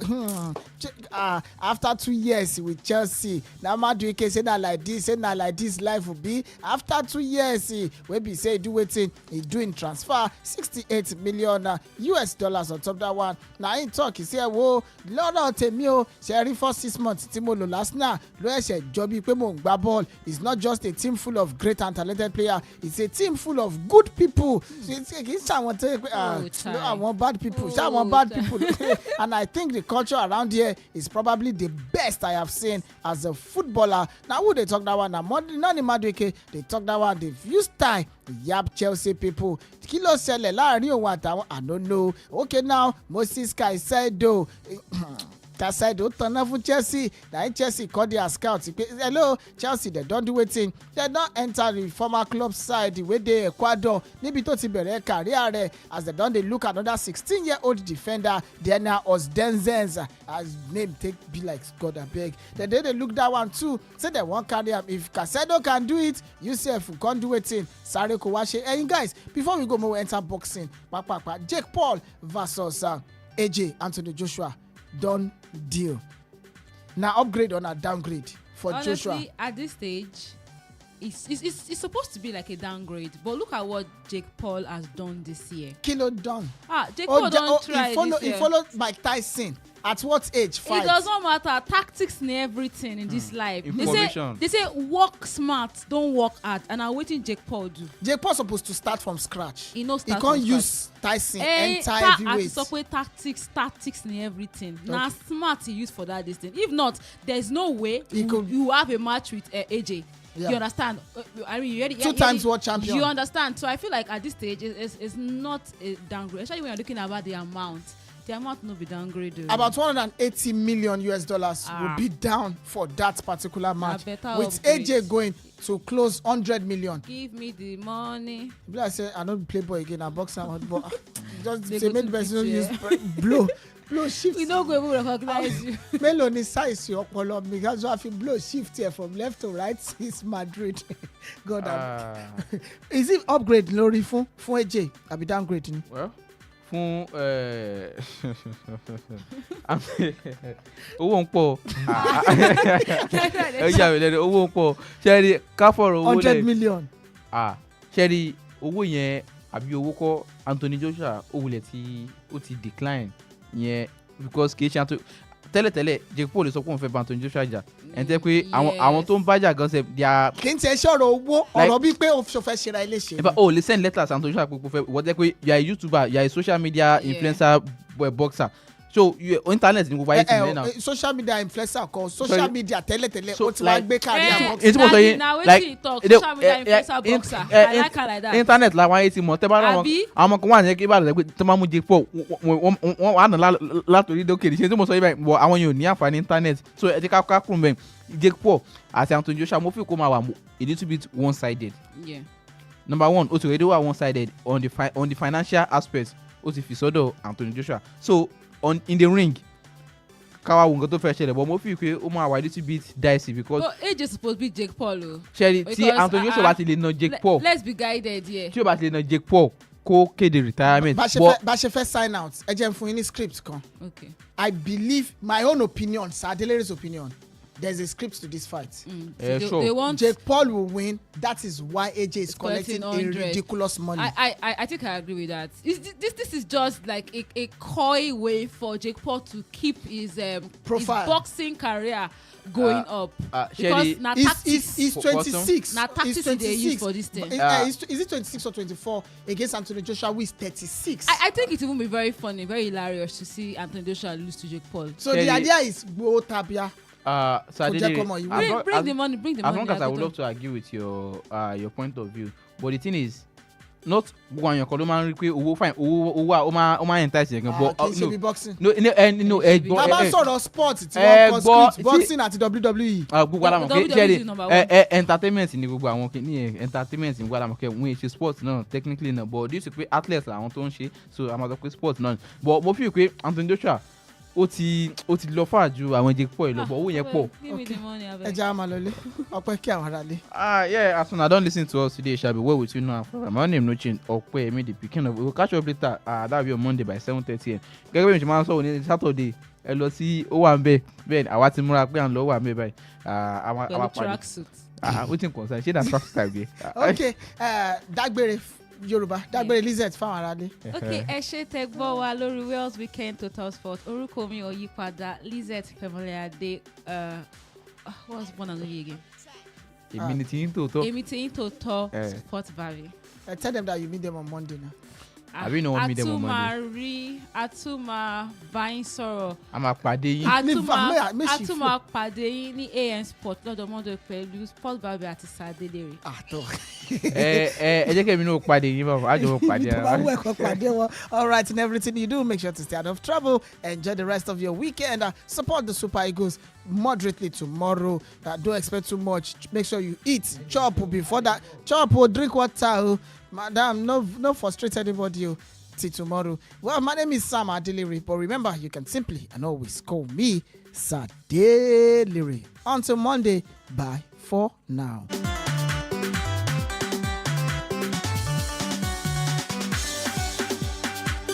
after 2 years with Chelsea na Madueke say na like this life will be after 2 years wey be say do wetin he doing transfer $68 million US on top that one na him talk he say wo lọ́dọ̀ tèmi o ṣe rí for 6 months tí mo lò lásìnà ló ẹ̀ṣẹ̀ jọ bíi pé mò ń gbá ball it's not just a team full of great and talented players it's a team full of good people kì í ṣàwọn tó yẹ pé àwọn bad people ṣàwọn bad people and I think the culture around here is probably the best I have seen as a footballer. Now who they talk that one na Nani Madueke they talk that one they use time yap Chelsea people kí ló ṣẹlẹ̀ láàrin òun àtàwọn I don't know okay now Moses Caicedo Caicedo turn up for Chelsea. Now Chelsea call their scouts. Hello, Chelsea, they don't do wetin. They don't enter the former club side where they Ecuador. Níbi tó ti bẹ̀rẹ̀ career rẹ̀ as they don't they look at another 16-year-old defender. Dena Osdenzens as name take be like God abeg. Then they look that one too. Say they won't carry him. If Caicedo can do it, you self can't do wetin. Sare ko washe. Hey guys, before we go, we enter boxing. Jake Paul versus AJ Anthony Joshua. Done deal. Now upgrade or not downgrade for honestly, Joshua? Honestly, at this stage, it's supposed to be like a downgrade. But look at what Jake Paul has done this year. Kilo done. Jake Paul don't try this year. He followed Mike Tyson. At what age? 5? It doesn't matter. Tactics and everything in this life. They say work smart, don't work hard. And I'm waiting Jake Paul do. Jake Paul supposed to start from scratch. He can't use Tyson entire heavyweights. Tactics and everything. Okay. Now smart he use for that distance. If not, there's no way you have a match with AJ. Yeah. You understand? I mean, two times world champion. You understand? So I feel like at this stage, it's not a downgrade. Especially when you're looking about the amount. The amount will be downgraded. About $180 million will be down for that particular match. With AJ going to close 100 million. Give me the money. I say I don't play boy again. I box out, but just say make the person use blow shift. We don't go able to recognize you. Meloni size your column because you have to blow shift here from left to right. It's Madrid. God, is it upgrade lórí fún AJ? Àbí downgrade? Well. Fún owó ń pọ̀ owó ń pọ̀ ṣẹ́rí káfọ̀rọ̀ owó lẹ̀ 100 million ṣẹ́rí owó yẹn àbí owó kọ́ Anthony Joshua owó lẹ̀ tí ó ti decline yẹn because kì í ṣe tẹ́lẹ̀tẹ́lẹ̀ Jake Paul sọ pé òun fẹ́ bá Anthony Joshua jà ẹ̀ ń tẹ́ pé àwọn tó ń bájà gan ṣe dia. kì í ṣe sọ̀rọ̀ owó ọ̀rọ̀ bíi pé o fẹ́ ṣe ra ilé ṣe. o lè send letters Anthony Joshua pé kò fẹ́ wọ́n tẹ́ pé you are a YouTuber you are a social media influencer boxer so internet ni gbogbo ayé ti mẹ́ náà. social media influencer kọ social media tẹ́lẹ̀tẹ́lẹ̀ o ti wá gbé kárí àwọn. ètò ìmọ̀ sọ yín like social media influencer boxer I like her like that. internet làwọn ayé ti mọ̀ tẹ́ bá rà wọn àwọn kan wà ní ẹgbẹ́ ìbàdàn pé tó máa mú Jake Paul wọ́n wà nà látòrí dókè ní ṣe tí mo sọ yín báyìí wọ àwọn yóò ní àǹfààní internet so ẹ ti ká kúrò bẹ́ẹ̀ Jake Paul àti Anthony Joshua mo fi kó máa wà a little bit one-sided. Yeah. Number one ó ti rẹ̀ dé wà one-sided on the financial aspect ó ti fi sọ́dọ̀ Anthony Joshua so in the ring káwa wo nǹkan tó fẹ́ ṣẹlẹ̀ but mo fi pé ó máa wà a little bit dicey because. but AJ suppose be Jake Paul o. ṣẹ́ni tí Anthony Joshua bá ti lè na Jake Paul. let's be guided here. tí o bá ti lè na Jake Paul kó kéde retirement. bá ṣe fẹ́ sign out ẹ jẹ́ n fún yín ní script kan. Okay. I believe my own opinion Sir Adelere's opinion there's a script to this fight. Sure. They want Jake Paul will win. That is why AJ is collecting a ridiculous money. I think I agree with that. This is just like a coy way for Jake Paul to keep his profile, his boxing career going up. Because na tactics. He's 26. Na tactics they use for this thing. Is it 26 or 24 against Anthony Joshua who is 36? I think it will be very funny, very hilarious to see Anthony Joshua lose to Jake Paul. So the idea is go Tabia. So bring the money. As long as I would love to argue with your point of view, but the thing is, not one your column and fine ó máa entice yẹn gan but no boxing no about sort of sport tí wọ́n kọ́ street boxing àti WWE gbogbo alamọ̀kẹ́ entertainment ni gbogbo àwọn kìíní entertainment ni gbogbo alamọ̀kẹ́ wọ́n ṣe sport náà technically náà but this is pé athletes àwọn tó ń ṣe so a máa sọ pé sport náà but mo feel pé Anthony Joshua ó ti lọ fà ju àwọn Jake Paul lọ but owó yẹn pọ̀. ẹ jẹ́ àmà lọlé ọpẹ́ kí àwọn ará lé. Yeah, as una don lis ten to us today shall be well with you now my name no change Opeyemi the pikin of we will catch up later that will be on Monday by 7:30 gẹ́gẹ́ bí mi ṣe máa ń sọ ní Saturday ẹ lọ sí ó wà ń bẹ bẹ́ẹ̀ ni àwa ti múra pé à ń lọ wà ń bẹ báyìí àwa pàdé ó ti ń concern ṣé na track style gbé. Okay, dágbére Yorùbá dágbére Lizette fáwọn aráalé. Okay, ẹ ṣe tẹ́ gbọ́ wa lórí Wales Weekend Total Sport orúkọ mi ò yí padà Lizette Femolade what's born and live again. èmi ni tí yín tòótọ́. èmi tí yín tòótọ́ Sport Valley. Tell them that you meet them on Monday now. àbí no one meet them on Monday. Atuma báyìí sọ̀rọ̀. a máa pàdé yín. Atuma pàdé yín ní AN Sport lọ́dọ̀ mọ́dọ̀ pẹ̀lú Sport Valley àti Adelere. ẹ jẹ́ kí èmi náà pàdé yín báwo àjọ pàdé ara. All right, in everything you do, make sure to stay out of trouble. Enjoy the rest of your weekend. Support the Super Eagles moderately tomorrow. Don't expect too much. Make sure you eat. Chop before that. Chop or drink water. Madam, no frustrate anybody till tomorrow. Well, my name is Sam Adelere, but remember, you can simply and always call me Sadelere. Until Monday, bye for now.